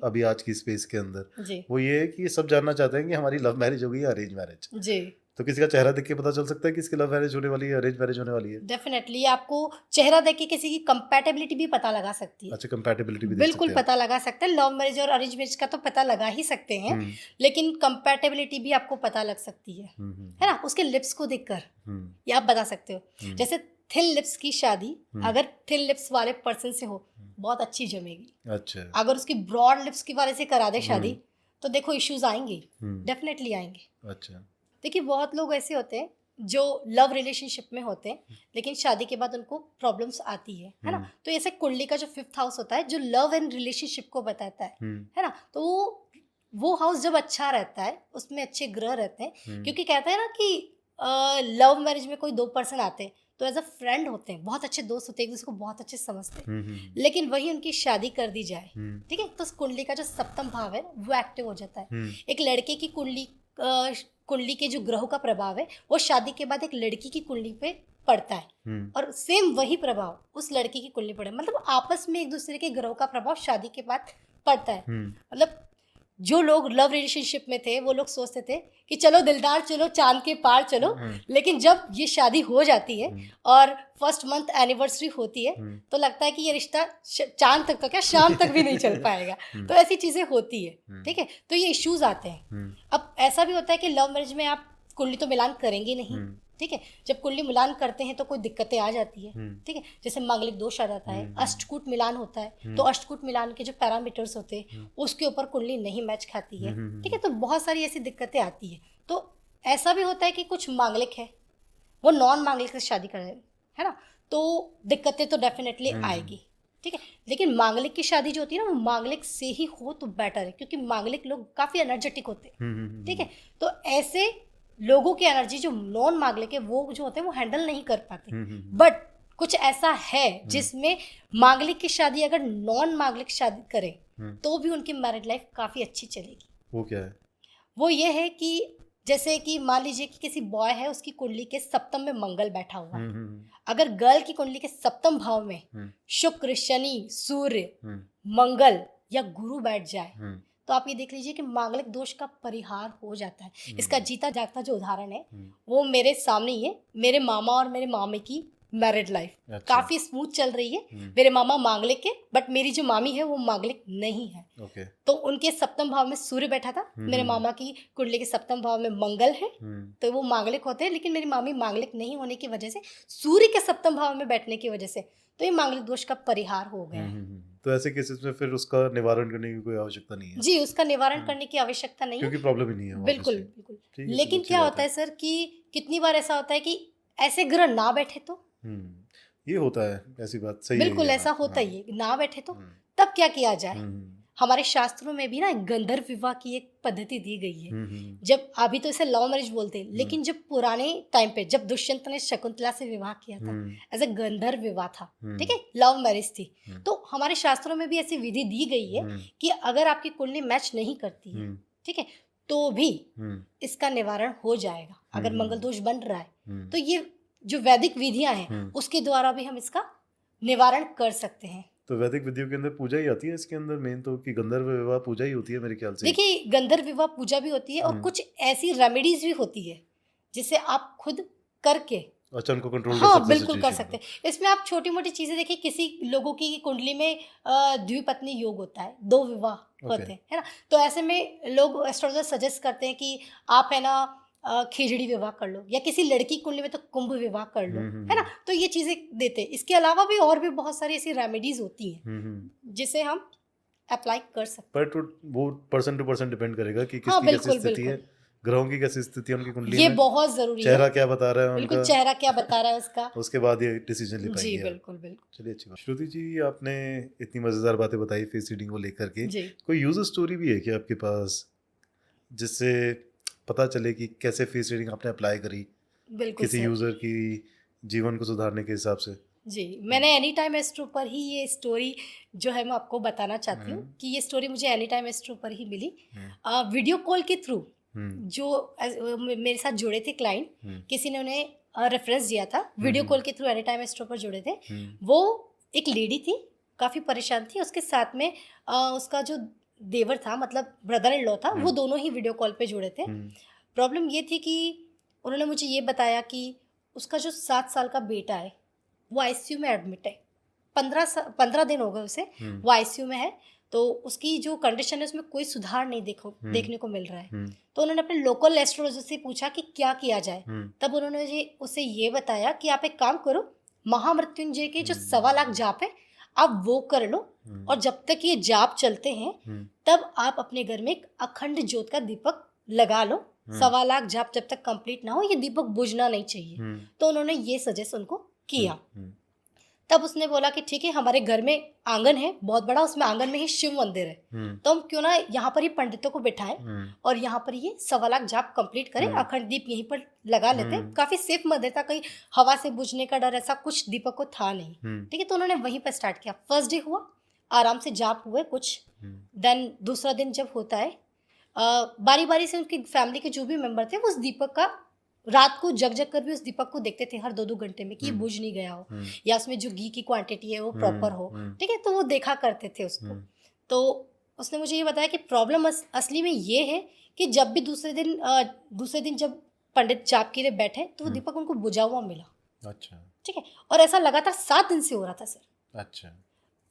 अभी आज की स्पेस के अंदर जी। वो ये है कि सब जानना चाहते हैं कि हमारी लव मैरिज हो गई या अरेंज मैरिज जी। तो किसी का चेहरा देख के पता चल सकता है कि इसकी लव मैरिज होने वाली है, अरेंज मैरिज होने वाली है? डेफिनेटली आपको चेहरा देख के किसी की कंपैटिबिलिटी भी पता लगा सकती है। अच्छा, कंपैटिबिलिटी भी बिल्कुल पता लगा सकते हैं। लव मैरिज और अरेंज मैरिज का तो पता लगा ही सकते हैं, लेकिन कंपैटिबिलिटी भी आपको पता लग सकती है ना, उसके लिप्स को देखकर ये आप बता सकते हो। जैसे थिन लिप्स की शादी अगर थिन लिप्स वाले पर्सन से हो, बहुत अच्छी जमेगी। अच्छा। अगर उसकी ब्रॉड लिप्स की वाले से करा दे शादी, तो देखो इश्यूज आएंगे, डेफिनेटली आएंगे। अच्छा। देखिए बहुत लोग ऐसे होते हैं जो लव रिलेशनशिप में होते हैं, लेकिन शादी के बाद उनको प्रॉब्लम्स आती है ना। तो ऐसे कुंडली का जो 5th हाउस होता है जो लव एंड रिलेशनशिप को बताता है ना, तो वो हाउस जब अच्छा रहता है उसमें अच्छे ग्रह रहते हैं, क्योंकि कहते हैं ना कि लव मैरिज में कोई 2 पर्सन आते हैं तो एज अ फ्रेंड होते हैं, बहुत अच्छे दोस्त होते हैं, एक दूसरे को बहुत अच्छे समझते हैं, लेकिन वही उनकी शादी कर दी जाए, ठीक है, तो कुंडली का जो 7वां भाव है वो एक्टिव हो जाता है। एक लड़के की कुंडली के जो ग्रहों का प्रभाव है वो शादी के बाद एक लड़की की कुंडली पे पड़ता है, और सेम वही प्रभाव उस लड़की की कुंडली पड़े, मतलब आपस में एक दूसरे के ग्रहों का प्रभाव शादी के बाद पड़ता है। मतलब जो लोग लव रिलेशनशिप में थे वो लोग सोचते थे कि चलो दिलदार चलो चांद के पार चलो, लेकिन जब ये शादी हो जाती है और फर्स्ट मंथ एनिवर्सरी होती है तो लगता है कि ये रिश्ता चांद तक तो क्या शाम तक भी नहीं चल पाएगा। तो ऐसी चीजें होती है, ठीक है, तो ये इश्यूज आते हैं। अब ऐसा भी होता है कि लव मैरिज में आप कुंडली तो मिलान करेंगे नहीं, ठीक है, जब कुंडली मिलान करते हैं तो कोई दिक्कतें आ जाती है, ठीक है, जैसे मांगलिक दोष आ जाता है, अष्टकूट मिलान होता है, तो अष्टकूट मिलान के जो पैरामीटर्स होते हैं उसके ऊपर कुंडली नहीं मैच खाती है, ठीक है, तो बहुत सारी ऐसी दिक्कतें आती है। तो ऐसा भी होता है कि कुछ मांगलिक है वो नॉन मांगलिक से शादी कर रहे हैं, है ना, तो दिक्कतें तो डेफिनेटली आएगी, ठीक है, लेकिन मांगलिक की शादी जो होती है ना वो मांगलिक से ही हो तो बेटर है, क्योंकि मांगलिक लोग काफ़ी एनर्जेटिक होते हैं, ठीक है, तो ऐसे लोगों की एनर्जी जो नॉन मांगलिक है वो जो होते हैं वो हैंडल नहीं कर पाते। बट कुछ ऐसा है जिसमें मांगलिक की शादी अगर नॉन मांगलिक शादी करे तो भी उनकी मैरिड लाइफ काफ़ी अच्छी चलेगी। वो क्या है? वो ये है कि जैसे कि मान लीजिए कि किसी बॉय है, उसकी कुंडली के 7वें में मंगल बैठा हुआ है, अगर गर्ल की कुंडली के 7वें भाव में शुक्र, शनि, सूर्य, मंगल या गुरु बैठ जाए तो आप ये देख लीजिए कि मांगलिक दोष का परिहार हो जाता है। इसका जीता जागता जो उदाहरण है वो मेरे सामने ही है। मेरे मामा और मेरे मामे की मैरिड लाइफ काफी स्मूथ चल रही है। मेरे मामा मांगलिक है बट मेरी जो मामी है वो मांगलिक नहीं है। तो उनके 7वें भाव में सूर्य बैठा था, मेरे मामा की कुंडली के 7वें भाव में मंगल है, तो वो मांगलिक होते हैं, लेकिन मेरी मामी मांगलिक नहीं होने की वजह से, सूर्य के 7वें भाव में बैठने की वजह से, तो ये मांगलिक दोष का परिहार हो गया है। तो ऐसे केसेस में फिर उसका निवारण करने की कोई आवश्यकता नहीं है? जी, उसका निवारण करने की आवश्यकता नहीं है, क्योंकि प्रॉब्लम ही नहीं है। बिल्कुल बिल्कुल। लेकिन क्या होता है सर कि कितनी बार ऐसा होता है कि ऐसे ग्रह ना बैठे तो ये होता है, ऐसी बात सही है बिल्कुल ये, ऐसा हाँ, होता हाँ, ही है, ना बैठे तो हम्म, तब क्या किया जाए। हम्म, हमारे शास्त्रों में भी ना गंधर्व विवाह की एक पद्धति दी गई है। हम्म, जब अभी तो इसे लव मैरिज बोलते हैं, लेकिन जब पुराने टाइम पे जब दुष्यंत ने शकुंतला से विवाह किया था, ऐसे गंधर्व विवाह था, ठीक है, लव मैरिज थी। तो हमारे शास्त्रों में भी ऐसी विधि दी गई है कि अगर आपकी कुंडली मैच नहीं करती है, ठीक है, तो भी इसका निवारण हो जाएगा। अगर मंगल दोष बन रहा है तो ये जो वैदिक विधियां हैं उसके द्वारा भी हम इसका निवारण कर सकते हैं। तो वैदिक विधियों के अंदर पूजा ही आती है इसके अंदर मेन, तो कि गंधर्व विवाह पूजा ही होती है मेरे ख्याल से। देखिए, गंधर्व विवाह पूजा भी होती है और कुछ ऐसी रेमेडीज भी होती है जिसे आप खुद करके अच्छा उनको कंट्रोल कर हाँ सकते हैं बिल्कुल कर सिचुएशन सकते हैं। इसमें आप छोटी मोटी चीजें देखिए, किसी लोगों की कुंडली में द्विपत्नी योग होता है, 2 विवाह होते हैं, है ना। तो ऐसे में लोग एस्ट्रोलॉजर सजेस्ट करते हैं कि आप है ना खिचड़ी विवाह कर लो, या किसी लड़की की कुंडली में तो कुंभ विवाह कर लो, है ना। तो ये चीजें देते हैं। इसके अलावा भी और भी बहुत सारी ऐसी रेमेडीज होती हैं जिसे हम अप्लाई कर सकते हैं। पर वो पर्सन टू पर्सन डिपेंड करेगा कि हाँ, किसकी कैसी बिल्कुल स्थिति है, ग्रहों की कैसी स्थिति है उनकी कुंडली ये में, बहुत जरूरी चेहरा है। क्या बता रहा है बिल्कुल, उनका, चेहरा क्या बता रहा है उसका, उसके बाद ये डिसीजन ले जी पाएंगे आप। बिल्कुल बिल्कुल। चलिए अच्छी बात। श्रुति जी, आपने इतनी मजेदार बातें बताई फेस रीडिंग को लेकर के, जी कोई यूजर स्टोरी भी है क्या आपके पास जिससे पता चले कि कैसे फेस रीडिंग आपने अप्लाई करी बिल्कुल किसी सर। यूजर की जीवन को सुधारने के हिसाब से? जी, मैंने एनी टाइम एस्ट्रो पर ही ये स्टोरी जो है मैं आपको बताना चाहती हूँ कि ये स्टोरी मुझे एनी टाइम एस्ट्रो पर ही मिली। वीडियो कॉल के थ्रू जो मेरे साथ जुड़े थे क्लाइंट, किसी ने उन्हें रेफरेंस दिया था, वीडियो कॉल के थ्रू एनी टाइम एस्ट्रो पर जुड़े थे। वो एक लेडी थी, काफ़ी परेशान थी, उसके साथ में उसका जो देवर था, मतलब ब्रदर इन लॉ था, वो दोनों ही वीडियो कॉल पे जुड़े थे। प्रॉब्लम ये थी कि उन्होंने मुझे ये बताया कि उसका जो 7 साल का बेटा है वो आईसीयू में एडमिट है। 15 दिन हो गए उसे, वो आईसीयू में है। तो उसकी जो कंडीशन है उसमें कोई सुधार नहीं देखने को मिल रहा है। तो उन्होंने अपने लोकल एस्ट्रोलॉजर से पूछा कि क्या किया जाए। तब उन्होंने उसे ये बताया कि आप एक काम करो, महामृत्युंजय के जो 1.25 लाख जाप है आप वो कर लो, और जब तक ये जाप चलते हैं तब आप अपने घर में एक अखंड ज्योत का दीपक लगा लो। 1.25 लाख जाप जब तक कंप्लीट ना हो ये दीपक बुझना नहीं चाहिए। तो उन्होंने ये सजेस्ट उनको किया। तब उसने बोला कि ठीक है, हमारे घर में आंगन है बहुत बड़ा, उसमें आंगन में ही शिव मंदिर है, तो हम क्यों ना यहाँ पर ही पंडितों को बिठाएं और यहाँ पर ये 1.25 लाख जाप कंप्लीट करें, अखंड दीप यहीं पर लगा लेते हैं। काफी सेफ मंदिर था, कहीं हवा से बुझने का डर ऐसा कुछ दीपक को था नहीं। ठीक है, तो उन्होंने वहीं पर स्टार्ट किया। फर्स्ट डे हुआ, आराम से जाप हुए कुछ। देन दूसरा दिन जब होता है, बारी बारी से उनकी फैमिली के जो भी मेंबर थे वो उस दीपक का रात को जग जग कर भी उस दीपक को देखते थे हर 2-2 घंटे में कि ये बुझ नहीं गया हो, या उसमें जो घी की क्वांटिटी है वो प्रॉपर हो। ठीक है, तो वो देखा करते थे उसको। तो उसने मुझे ये बताया कि प्रॉब्लम असली में ये है कि जब भी दूसरे दिन जब पंडित जाप के लिए बैठे तो वो दीपक उनको बुझा हुआ मिला। अच्छा, ठीक है, और ऐसा लगातार 7 दिन से हो रहा था सर। अच्छा,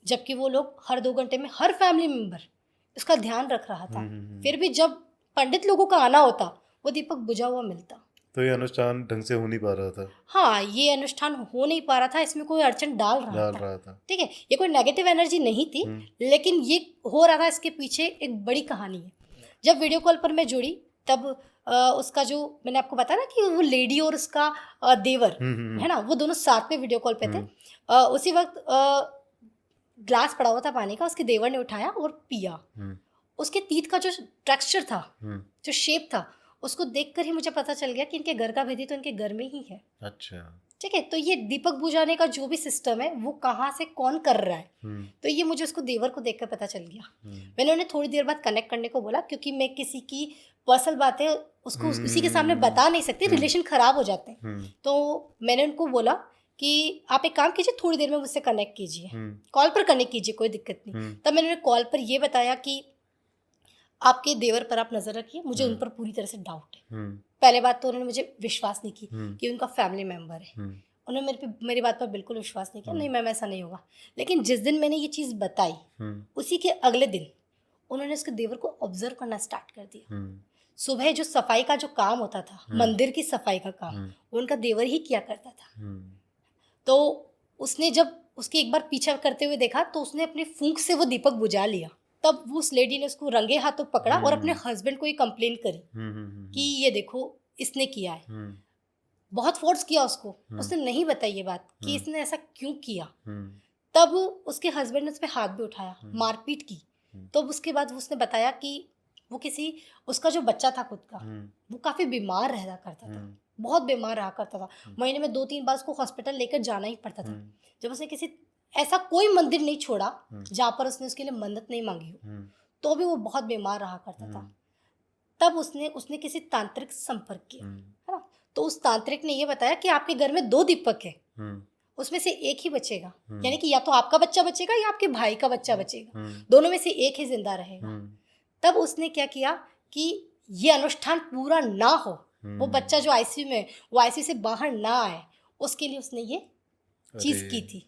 जबकि वो लोग हर 2 घंटे में हर फैमिली मेंबर इसका ध्यान रख रहा था, फिर भी जब पंडित लोगों का आना होता वो दीपक बुझा हुआ मिलता। तो ये अनुष्ठान ढंग से हो नहीं पा रहा था। हाँ, ये अनुष्ठान हो नहीं पा रहा था, इसमें कोई अड़चन डाल रहा था। ठीक है, ये कोई नेगेटिव एनर्जी नहीं थी, लेकिन ये हो रहा था, इसके पीछे एक बड़ी कहानी है। जब वीडियो कॉल पर मैं जुड़ी तब उसका जो मैंने आपको बताया ना कि वो लेडी और उसका देवर है ना, वो दोनों साथ में वीडियो कॉल पे थे। उसी वक्त ग्लास पड़ा हुआ था पानी का, उसके देवर ने उठाया और पिया। उसके तीत का जो टेक्सचर था, जो शेप था, उसको देखकर ही मुझे पता चल गया कि इनके घर का भेदी तो इनके घर में ही है। अच्छा, ठीक है, तो ये दीपक बुझाने का जो भी सिस्टम है वो कहाँ से कौन कर रहा है, तो ये मुझे उसको देवर को देखकर पता चल गया। मैंने उन्हें थोड़ी देर बाद कनेक्ट करने को बोला, क्योंकि मैं किसी की पर्सनल बातें उसको उसी के सामने बता नहीं सकती, रिलेशन खराब हो जाते हैं। तो मैंने उनको बोला कि आप एक काम कीजिए, थोड़ी देर में मुझसे कनेक्ट कीजिए, कॉल पर कनेक्ट कीजिए, कोई दिक्कत नहीं। तब मैंने उन्हें कॉल पर ये बताया कि आपके देवर पर आप नजर रखिए, मुझे उन पर पूरी तरह से डाउट है। पहले बात तो उन्होंने मुझे विश्वास नहीं की कि उनका फैमिली मेंबर है, उन्होंने मेरी बात पर बिल्कुल विश्वास नहीं किया। नहीं मैम, ऐसा नहीं होगा। लेकिन जिस दिन मैंने ये चीज़ बताई उसी के अगले दिन उन्होंने उसके देवर को ऑब्जर्व करना स्टार्ट कर दिया। सुबह जो सफाई का जो काम होता था, मंदिर की सफाई का काम, उनका देवर ही किया करता था। तो उसने जब उसके एक बार पीछा करते हुए देखा तो उसने अपनी फूंक से वो दीपक बुझा लिया। तब वो उस लेडी ने उसको रंगे हाथों पकड़ा और अपने हस्बैंड को ये कंप्लेन करी कि ये देखो इसने किया है। बहुत फोर्स किया उसको, उसने नहीं बताई ये बात कि इसने ऐसा क्यों किया। तब उसके हस्बैंड ने उस पर हाथ भी उठाया, मारपीट की। तो उसके बाद उसने बताया कि वो उसका जो बच्चा था खुद का, वो काफ़ी बीमार रहा करता था, बहुत बीमार रहा करता था। महीने में 2-3 बार उसको हॉस्पिटल लेकर जाना ही पड़ता था। जब उसने ऐसा कोई मंदिर नहीं छोड़ा जहाँ पर उसके लिए मन्नत नहीं मांगी हो, तो भी वो बहुत बीमार रहा करता था। तब उसने किसी तांत्रिक से संपर्क किया, है ना। तो उस तांत्रिक ने ये बताया कि आपके घर में 2 दीपक है, उसमें से एक ही बचेगा, यानी कि या तो आपका बच्चा बचेगा या आपके भाई का बच्चा बचेगा, दोनों में से एक ही जिंदा रहेगा। तब उसने क्या किया कि ये अनुष्ठान पूरा ना हो, वो बच्चा जो आईसीयू में, वो आईसीयू से बाहर ना आए, उसके लिए उसने ये चीज़ की थी।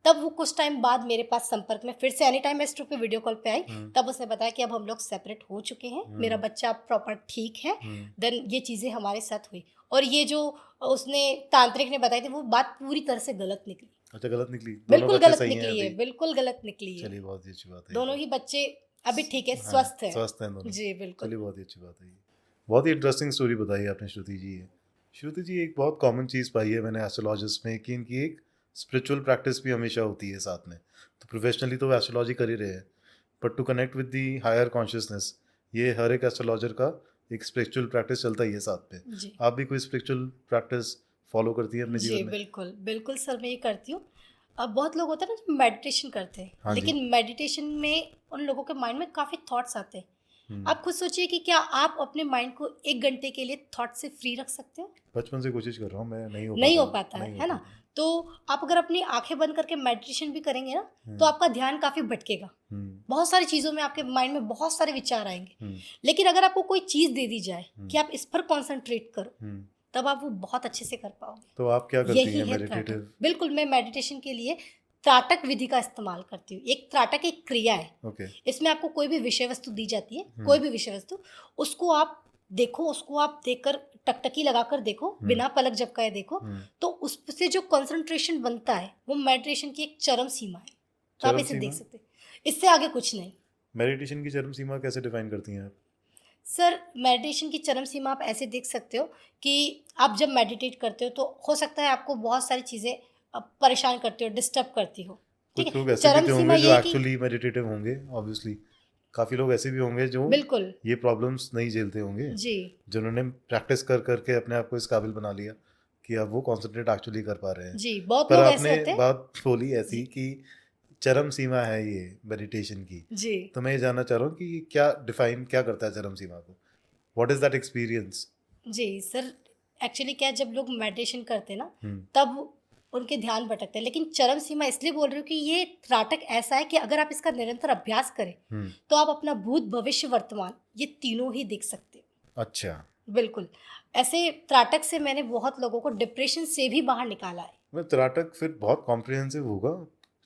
तब वो कुछ टाइम बाद मेरे पास संपर्क में फिर से एनी टाइम एस्ट्रो पे वीडियो कॉल पे आई। तब उसने बताया कि अब हम लोग सेपरेट हो चुके हैं, मेरा बच्चा प्रॉपर ठीक है। देन ये चीज़ें हमारे साथ हुई, और ये जो उसने तांत्रिक ने बताई थी वो बात पूरी तरह से गलत निकली। अच्छा, गलत निकली? बिल्कुल गलत निकली है, बिल्कुल गलत निकली है। चलिए, बहुत ही अच्छी बात है। दोनों ही बच्चे अभी ठीक है, स्वस्थ है, स्वस्थ हैं दोनों। जी बिल्कुल। चलिए, बहुत ही अच्छी बात है। बहुत ही इंटरेस्टिंग स्टोरी बताई आपने श्रुति जी। श्रुति जी, एक बहुत कॉमन चीज़ पाई है मैंने एस्ट्रोलॉजिस्ट में कि इनकी एक स्पिरिचुअल प्रैक्टिस भी हमेशा होती है साथ में। तो प्रोफेशनली तो वो एस्ट्रोलॉजी कर ही रहे हैं, but to connect with the higher consciousness, ये हर एक एस्ट्रोलॉजर का एक स्पिरिचुअल प्रैक्टिस चलता ही है साथ में। आप भी कोई स्पिरिचुअल प्रैक्टिस फॉलो करती हैं अपने जीवन में? बिल्कुल बिल्कुल सर, मैं ये करती हूँ। अब बहुत लोग होते हैं ना जो मेडिटेशन करते हैं, हाँ, लेकिन मेडिटेशन में उन लोगों के माइंड में काफ़ी थॉट्स आते हैं। आप खुद सोचिए कि क्या आप अपने माइंड को 1 घंटे के लिए थॉट से फ्री रख सकते हो? बचपन से कोशिश कर रहा हूँ मैं, नहीं हो पाता है ना। तो आप अगर अपनी आंखें बंद करके मेडिटेशन भी करेंगे ना, तो आपका ध्यान काफ़ी भटकेगा, बहुत सारी चीज़ों में आपके माइंड में बहुत सारे विचार आएंगे। लेकिन अगर आपको कोई चीज़ दे दी जाए कि आप इस पर कॉन्सेंट्रेट करो, तब आप वो बहुत अच्छे से कर पाओगे। तो आप क्या करती हैं मेडिटेटिव? बिल्कुल, मैं मेडिटेशन के लिए त्राटक विधि का इस्तेमाल करती हूँ। एक त्राटक एक क्रिया है, इसमें आपको कोई भी विषय वस्तु दी जाती है, कोई भी विषय वस्तु, उसको आप देखो, उसको आप देखकर टकटकी लगाकर देखो, बिना पलक झपकाए देखो, तो उससे जो कंसंट्रेशन बनता है वो मेडिटेशन की एक चरम सीमा है। तो आप इसे देख सकते हैं, इससे आगे कुछ नहीं। मेडिटेशन की चरम सीमा कैसे डिफाइन करती हैं आप? सर, मेडिटेशन की चरम सीमा आप ऐसे देख सकते हो कि आप जब मेडिटेट करते हो तो हो सकता है आपको बहुत सारी चीज़ें परेशान करती हो, डिस्टर्ब करती हो, ठीक है। कुछ लोग ऐसे भी होंगे जो एक्चुअली मेडिटेटिव होंगे, ऑब्वियसली काफ़ी लोग ऐसे भी होंगे जो बिल्कुल ये प्रॉब्लम्स नहीं झेलते होंगे जी, जिन्होंने प्रैक्टिस कर करके अपने आप को इस काबिल बना लिया कि अब वो कॉन्सेंट्रेट एक्चुअली कर पा रहे हैं जी। बहुत पर लोग आपने ऐसे होते हैं। बात बोली ऐसी कि चरम सीमा है ये मेडिटेशन की जी, तो मैं ये जानना चाह रहा हूँ कि क्या करता है चरम सीमा को? What is that experience? जी सर, एक्चुअली क्या है, जब लोग मेडिटेशन करते हैं ना तब उनके ध्यान भटकते हैं, लेकिन चरम सीमा इसलिए बोल रही हूँ कि ये त्राटक ऐसा है कि अगर आप इसका निरंतर अभ्यास करें तो आप अपना भूत भविष्य वर्तमान ये तीनों ही देख सकते हो। अच्छा, बिल्कुल। ऐसे त्राटक से मैंने बहुत लोगों को डिप्रेशन से भी बाहर निकाला है। त्राटक फिर बहुत कॉम्प्रिहेंसिव होगा।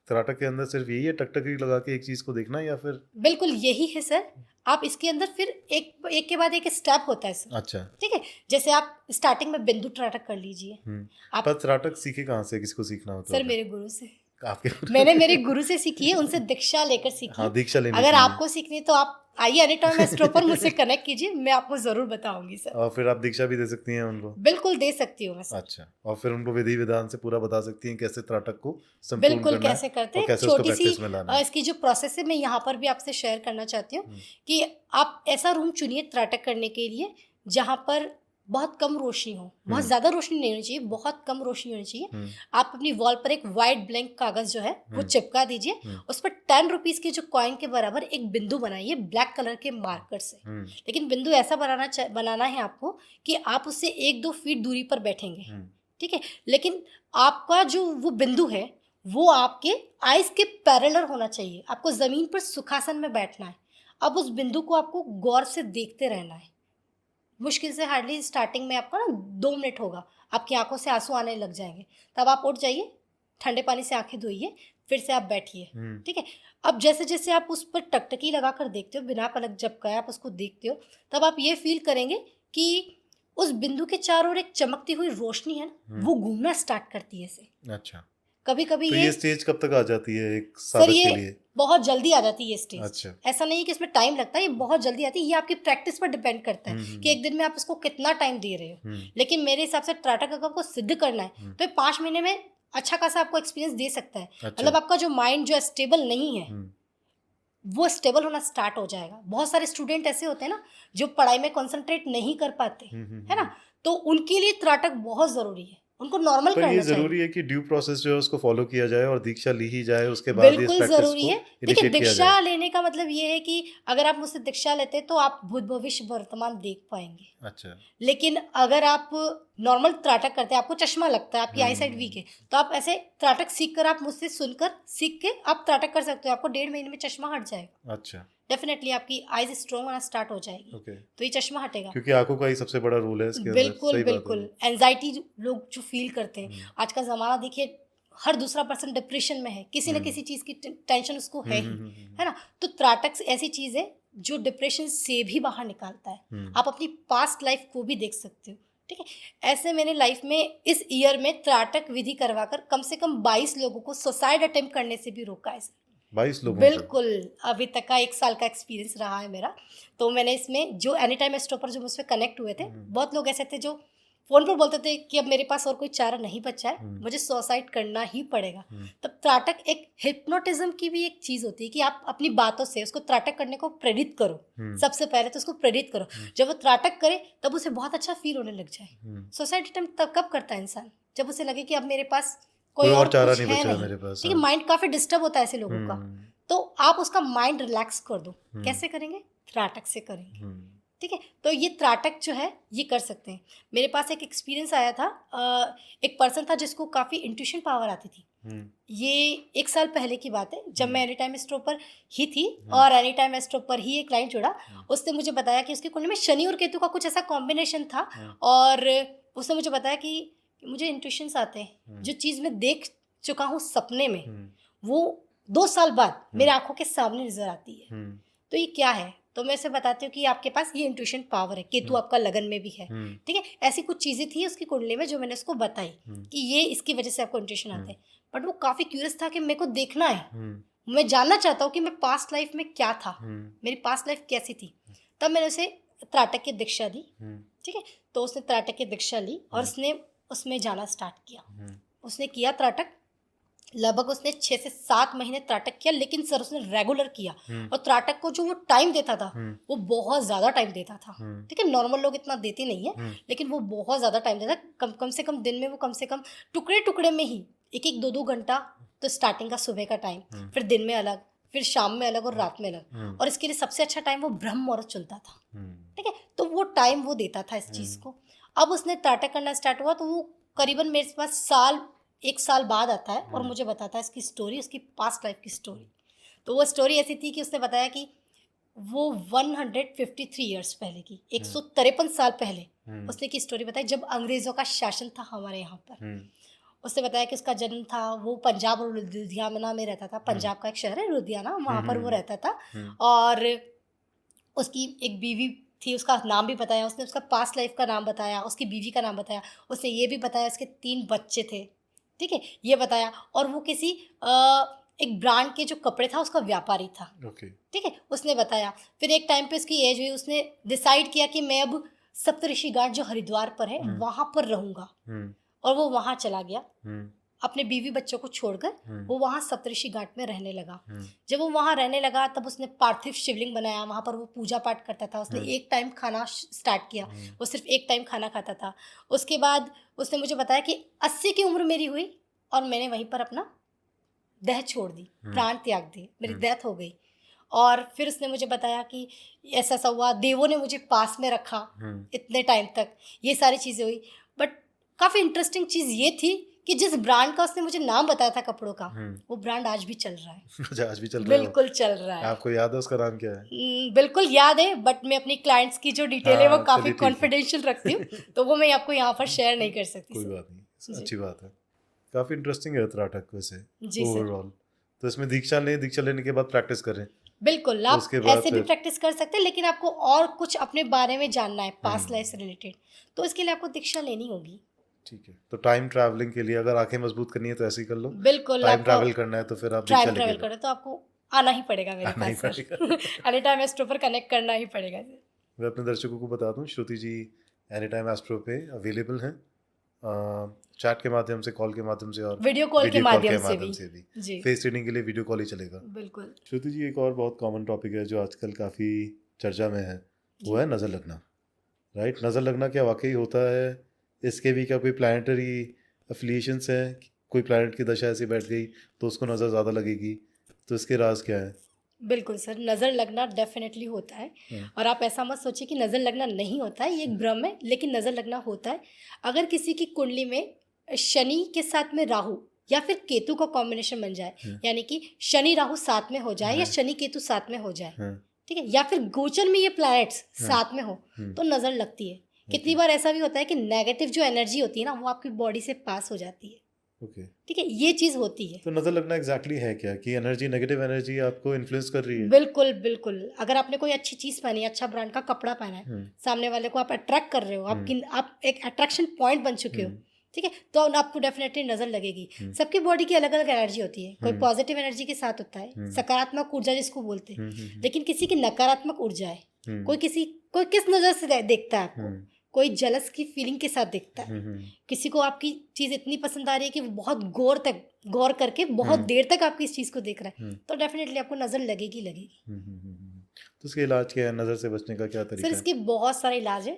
त्राटक के अंदर सिर्फ यही है टकटकी लगा के एक चीज को देखना, या फिर? बिल्कुल यही है सर। आप इसके अंदर फिर एक के बाद एक स्टेप होता है सर। अच्छा, ठीक है। जैसे आप स्टार्टिंग में बिंदु त्राटक कर लीजिए। आप पर त्राटक सीखे कहाँ से, किसको सीखना होता है? सर, मेरे गुरु से। आपके मैंने मेरे गुरु से सीखी है, उनसे दीक्षा लेकर सीखी। हाँ, दीक्षा लेनी अगर आपको सीखनी है तो आप आइए एनी टाइम एस्ट्रो पर मुझसे कनेक्ट कीजिए, मैं आपको जरूर बताऊंगी सर। और फिर आप दीक्षा भी दे सकती हैं उनको? बिल्कुल दे सकती हूँ मैं सर। अच्छा, और फिर उनको विधि विधान से पूरा बता सकती हैं कैसे त्राटक को संपूर्ण बिल्कुल करना कैसे करते हैं। छोटी सी इसकी जो प्रोसेस है मैं यहाँ पर भी आपसे शेयर करना चाहती हूँ कि आप ऐसा रूम चुनिए त्राटक करने के लिए जहाँ पर बहुत कम रोशनी हो, बहुत ज़्यादा रोशनी नहीं होनी चाहिए, बहुत कम रोशनी होनी चाहिए। आप अपनी वॉल पर एक वाइट ब्लैंक कागज़ जो है वो चिपका दीजिए, उस पर 10 रुपीज़ के जो कॉइन के बराबर एक बिंदु बनाइए ब्लैक कलर के मार्कर से। लेकिन बिंदु ऐसा बनाना है आपको कि आप उससे 1-2 फीट दूरी पर बैठेंगे, ठीक है। लेकिन आपका जो वो बिंदु है वो आपके आइज़ के पैरेलल होना चाहिए। आपको ज़मीन पर सुखासन में बैठना है। अब उस बिंदु को आपको गौर से देखते रहना है। मुश्किल से हार्डली स्टार्टिंग में आपका ना 2 मिनट होगा, आपकी आंखों से आंसू आने लग जाएंगे। तब आप उठ जाइए, ठंडे पानी से आंखें धोइए, फिर से आप बैठिए, ठीक है। अब जैसे जैसे आप उस पर टकटकी लगा कर देखते हो, बिना पलक झपकाए आप उसको देखते हो, तब आप ये फील करेंगे कि उस बिंदु के चारों ओर एक चमकती हुई रोशनी है ना, वो घूमना स्टार्ट करती है इसे। अच्छा, कभी कभी तो ये ये स्टेज कब तक आ जाती है एक सर साधक ये के लिए? बहुत जल्दी आ जाती है ये स्टेज। अच्छा। ऐसा नहीं है कि इसमें टाइम लगता है, ये बहुत जल्दी आती है। ये आपकी प्रैक्टिस पर डिपेंड करता है कि एक दिन में आप इसको कितना टाइम दे रहे हो। लेकिन मेरे हिसाब से त्राटक अगर आपको सिद्ध करना है तो 5 महीने में अच्छा खासा आपको एक्सपीरियंस दे सकता है। मतलब आपका जो माइंड जो स्टेबल नहीं है वो स्टेबल होना स्टार्ट हो जाएगा। बहुत सारे स्टूडेंट ऐसे होते हैं ना जो पढ़ाई में कंसंट्रेट नहीं कर पाते, है ना, तो उनके लिए त्राटक बहुत जरूरी है, उनको नॉर्मल पर करना ये चाहिए। जरूरी है कि ड्यू प्रोसेस जो है उसको फॉलो किया जाए और दीक्षा ली ही जाए, उसके बाद इस बिल्कुल प्रैक्टिस जरूरी को है। देखिए, इनिशिएट किया दीक्षा जाए। लेने का मतलब ये है कि अगर आप मुझसे दीक्षा लेते हैं तो आप भूत भविष्य वर्तमान देख पाएंगे। अच्छा। लेकिन अगर आप नॉर्मल त्राटक करते हैं, आपको चश्मा लगता है, आपकी आई साइट वीक है, तो आप ऐसे त्राटक सीख कर, आप मुझसे सुनकर सीख के आप त्राटक कर सकते हो। आपको 1.5 महीने में चश्मा हट जाएगा। अच्छा। डेफिनेटली आपकी आईज स्ट्रॉन्ग होना स्टार्ट हो जाएगी। ओके। तो ये चश्मा हटेगा। क्योंकि आंखों का ही सबसे बड़ा रोल है इसके अंदर। बिल्कुल सही बात है। बिल्कुल। एंजाइटी लोग जो फील करते हैं, आज का ज़माना देखिए, हर दूसरा पर्सन डिप्रेशन में है, किसी न किसी चीज़ की टेंशन उसको है ही, है ना। तो त्राटक ऐसी चीज़ है जो डिप्रेशन से भी बाहर निकालता है। आप अपनी पास्ट लाइफ को भी देख सकते हो, ठीक है। ऐसे मैंने लाइफ में इस ईयर में त्राटक विधि करवाकर कम से कम 22 लोगों को सुसाइड अटेम्प्ट करने से भी रोका है। 22 लोगों बिल्कुल। अभी तक का 1 साल का एक्सपीरियंस रहा है मेरा। तो मैंने इसमें जो एनी टाइम स्टॉपर जो मुझसे कनेक्ट हुए थे, बहुत लोग ऐसे थे जो फ़ोन पर बोलते थे कि अब मेरे पास और कोई चारा नहीं बचा है, मुझे सुसाइड करना ही पड़ेगा। तब त्राटक एक हिप्नोटिज्म की भी एक चीज़ होती है कि आप अपनी बातों से उसको त्राटक करने को प्रेरित करो। सबसे पहले तो उसको प्रेरित करो। जब वो त्राटक करे तब उसे बहुत अच्छा फील होने लग जाए। सुसाइड अटेम्प्ट तब कब करता है इंसान? जब उसे लगे कि अब मेरे पास कोई और चारा नहीं बचा मेरे पास। ठीक है, माइंड काफ़ी डिस्टर्ब होता है ऐसे लोगों का। तो आप उसका माइंड रिलैक्स कर दो। कैसे करेंगे? त्राटक से करेंगे, ठीक है। तो ये त्राटक जो है ये कर सकते हैं। मेरे पास एक एक्सपीरियंस आया था, एक पर्सन था जिसको काफ़ी इंट्यूशन पावर आती थी। ये 1 साल पहले की बात है, जब मैं एनी टाइम स्टॉपर ही थी और एनी टाइम स्टॉपर ही एक क्लाइंट जुड़ा। उसने मुझे बताया कि उसकी कुंडली में शनि और केतु का कुछ ऐसा कॉम्बिनेशन था, और उसने मुझे बताया कि मुझे इंट्यूशंस आते हैं, जो चीज़ मैं देख चुका हूँ सपने में, वो 2 साल बाद मेरे आंखों के सामने नजर आती है। तो ये क्या है? तो मैं उसे बताती हूँ कि आपके पास ये इंट्यूशन पावर है, केतु आपका लगन में भी है, ठीक है। ऐसी कुछ चीज़ें थी उसकी कुंडली में जो मैंने उसको बताई कि ये इसकी वजह से आपको इंट्यूशन आते हैं। बट वो काफ़ी क्यूरियस था कि मेरे को देखना है, मैं जानना चाहता हूँ कि मैं पास्ट लाइफ में क्या था, मेरी पास्ट लाइफ कैसी थी। तब मैंने उसे त्राटक की दीक्षा दी, ठीक है। तो उसने त्राटक की दीक्षा ली और उसने उसमें जाना स्टार्ट किया। उसने किया त्राटक, लगभग उसने 6 से 7 महीने त्राटक किया, लेकिन सर उसने रेगुलर किया। और त्राटक को जो वो टाइम देता था वो बहुत ज़्यादा टाइम देता था, ठीक है। नॉर्मल लोग इतना देते नहीं है, लेकिन वो बहुत ज़्यादा टाइम देता। कम से कम दिन में वो कम से कम टुकड़े टुकड़े में ही 1-1, 2-2 घंटा, तो स्टार्टिंग का सुबह का टाइम, फिर दिन में अलग, फिर शाम में अलग और रात में अलग। और इसके लिए सबसे अच्छा टाइम वो ब्रह्म मुहूर्त चलता था, ठीक है। तो वो टाइम वो देता था इस चीज़ को। अब उसने त्राटक करना स्टार्ट हुआ तो वो करीबन मेरे पास 1 साल बाद आता है और मुझे बताता है इसकी स्टोरी, उसकी पास्ट लाइफ की स्टोरी। तो वो स्टोरी ऐसी थी कि उसने बताया कि वो 153 ईयर्स पहले की, 153 साल पहले उसने की स्टोरी बताई, जब अंग्रेज़ों का शासन था हमारे यहाँ पर। उसने बताया कि उसका जन्म था, वो पंजाब और लुधियाना में रहता था। पंजाब का एक शहर है लुधियाना, वहाँ पर वो रहता था। और उसकी एक बीवी थी, उसका नाम भी बताया उसने, उसका पास्ट लाइफ का नाम बताया, उसकी बीवी का नाम बताया। उसने ये भी बताया उसके 3 बच्चे थे, ठीक है, ये बताया। और वो किसी एक ब्रांड के जो कपड़े था उसका व्यापारी था, ठीक है, उसने बताया। फिर एक टाइम पे उसकी एज हुई, उसने डिसाइड किया कि मैं अब सप्तऋषि घाट जो हरिद्वार पर है वहाँ पर रहूँगा। और वो वहाँ चला गया अपने बीवी बच्चों को छोड़कर। वो वहाँ सप्तऋषि घाट में रहने लगा। जब वो वहाँ रहने लगा तब उसने पार्थिव शिवलिंग बनाया, वहाँ पर वो पूजा पाठ करता था। उसने एक टाइम खाना स्टार्ट किया, वो सिर्फ एक टाइम खाना खाता था। उसके बाद उसने मुझे बताया कि 80 की उम्र मेरी हुई और मैंने वहीं पर अपना देह छोड़ दी, प्राण त्याग दिए, मेरी डेथ हो गई। और फिर उसने मुझे बताया कि ऐसा ऐसा हुआ, देवों ने मुझे पास में रखा इतने टाइम तक, ये सारी चीज़ें हुई। बट काफ़ी इंटरेस्टिंग चीज़ ये थी कि जिस ब्रांड का उसने मुझे नाम बताया था कपड़ों का, वो ब्रांड आज भी चल रहा है। अच्छा, आज भी चल रहा है? बिल्कुल चल रहा है। आपको याद है उसका नाम क्या है? बिल्कुल याद है, बट मैं अपनी क्लाइंट्स की जो डिटेल है वो काफ़ी कॉन्फिडेंशियल रखती हूँ, तो वो मैं आपको यहाँ पर शेयर नहीं कर सकती। कोई बात नहीं, अच्छी बात है। काफ़ी इंटरेस्टिंग है त्राटक वैसे ओवरऑल। तो इसमें दीक्षा लेने के बाद प्रैक्टिस करें। बिल्कुल, आप ऐसे भी प्रैक्टिस कर सकते हैं, लेकिन आपको और कुछ अपने बारे में जानना है पास्ट लाइफ से रिलेटेड, तो इसके लिए आपको दीक्षा लेनी होगी। ठीक है, तो टाइम ट्रैवलिंग के लिए अगर आंखें मजबूत करनी है तो ऐसे ही कर लो, बिल्कुल टाइम आपको ट्रैवल करना है तो फिर आप टाइम दीक्षा ट्रैवल लेके करें तो आपको आना ही पड़ेगा मेरे आना ही पास सर। पड़ेगा। एनी टाइम एस्ट्रो पर कनेक्ट करना ही पड़ेगा सर। मैं अपने दर्शकों को बता दूं, श्रुति जी एनी टाइम एस्ट्रो पे अवेलेबल हैं, चैट के माध्यम से, कॉल के माध्यम से और वीडियो कॉल के माध्यम से भी भी। जी फेस रीडिंग के लिए वीडियो कॉल ही चलेगा। बिल्कुल श्रुति जी, एक और बहुत कॉमन टॉपिक है जो आजकल काफ़ी चर्चा में है, वो है नज़र लगना। राइट, नज़र लगना क्या वाकई होता है? इसके भी क्या कोई प्लानिटरी एफिलिएशंस है? कोई प्लानट की दशा ऐसी बैठ गई तो उसको नज़र ज़्यादा लगेगी, तो इसके राज क्या है? बिल्कुल सर, नज़र लगना डेफिनेटली होता है। और आप ऐसा मत सोचिए कि नज़र लगना नहीं होता है, ये एक भ्रम है, लेकिन नज़र लगना होता है। अगर किसी की कुंडली में शनि के साथ में राहु या फिर केतु का कॉम्बिनेशन बन जाए, यानी कि शनि राहु साथ में हो जाए या शनि केतु साथ में हो जाए, ठीक है, या फिर गोचर में ये प्लैनेट्स साथ में हो, तो नज़र लगती है। कितनी बार ऐसा भी होता है कि नेगेटिव जो एनर्जी होती है ना, वो आपकी बॉडी से पास हो जाती है। ओके, ठीक है, ये चीज़ होती है। तो नज़र लगना एग्जैक्टली है क्या कि एनर्जी, नेगेटिव एनर्जी आपको इन्फ्लुएंस कर रही है? बिल्कुल बिल्कुल। अगर आपने कोई अच्छी चीज़ पहनी है, अच्छा ब्रांड का कपड़ा पहना है, सामने वाले को आप अट्रैक्ट कर रहे हो, आप एक अट्रैक्शन पॉइंट बन चुके हो, ठीक है, तो आपको डेफिनेटली नज़र लगेगी। सबकी बॉडी की अलग अलग एनर्जी होती है। कोई पॉजिटिव एनर्जी के साथ होता है, सकारात्मक ऊर्जा जिसको बोलते हैं, लेकिन किसी की नकारात्मक ऊर्जा है। कोई किस नज़र से देखता है आपको, कोई जलस की फीलिंग के साथ देखता है, किसी को आपकी चीज़ इतनी पसंद आ रही है कि वो बहुत गौर करके बहुत देर तक आपकी इस चीज़ को देख रहा है, तो डेफिनेटली आपको नज़र लगेगी। तो इसका इलाज क्या है? नज़र से बचने का क्या तरीका सर, है? इसके बहुत सारे इलाज है,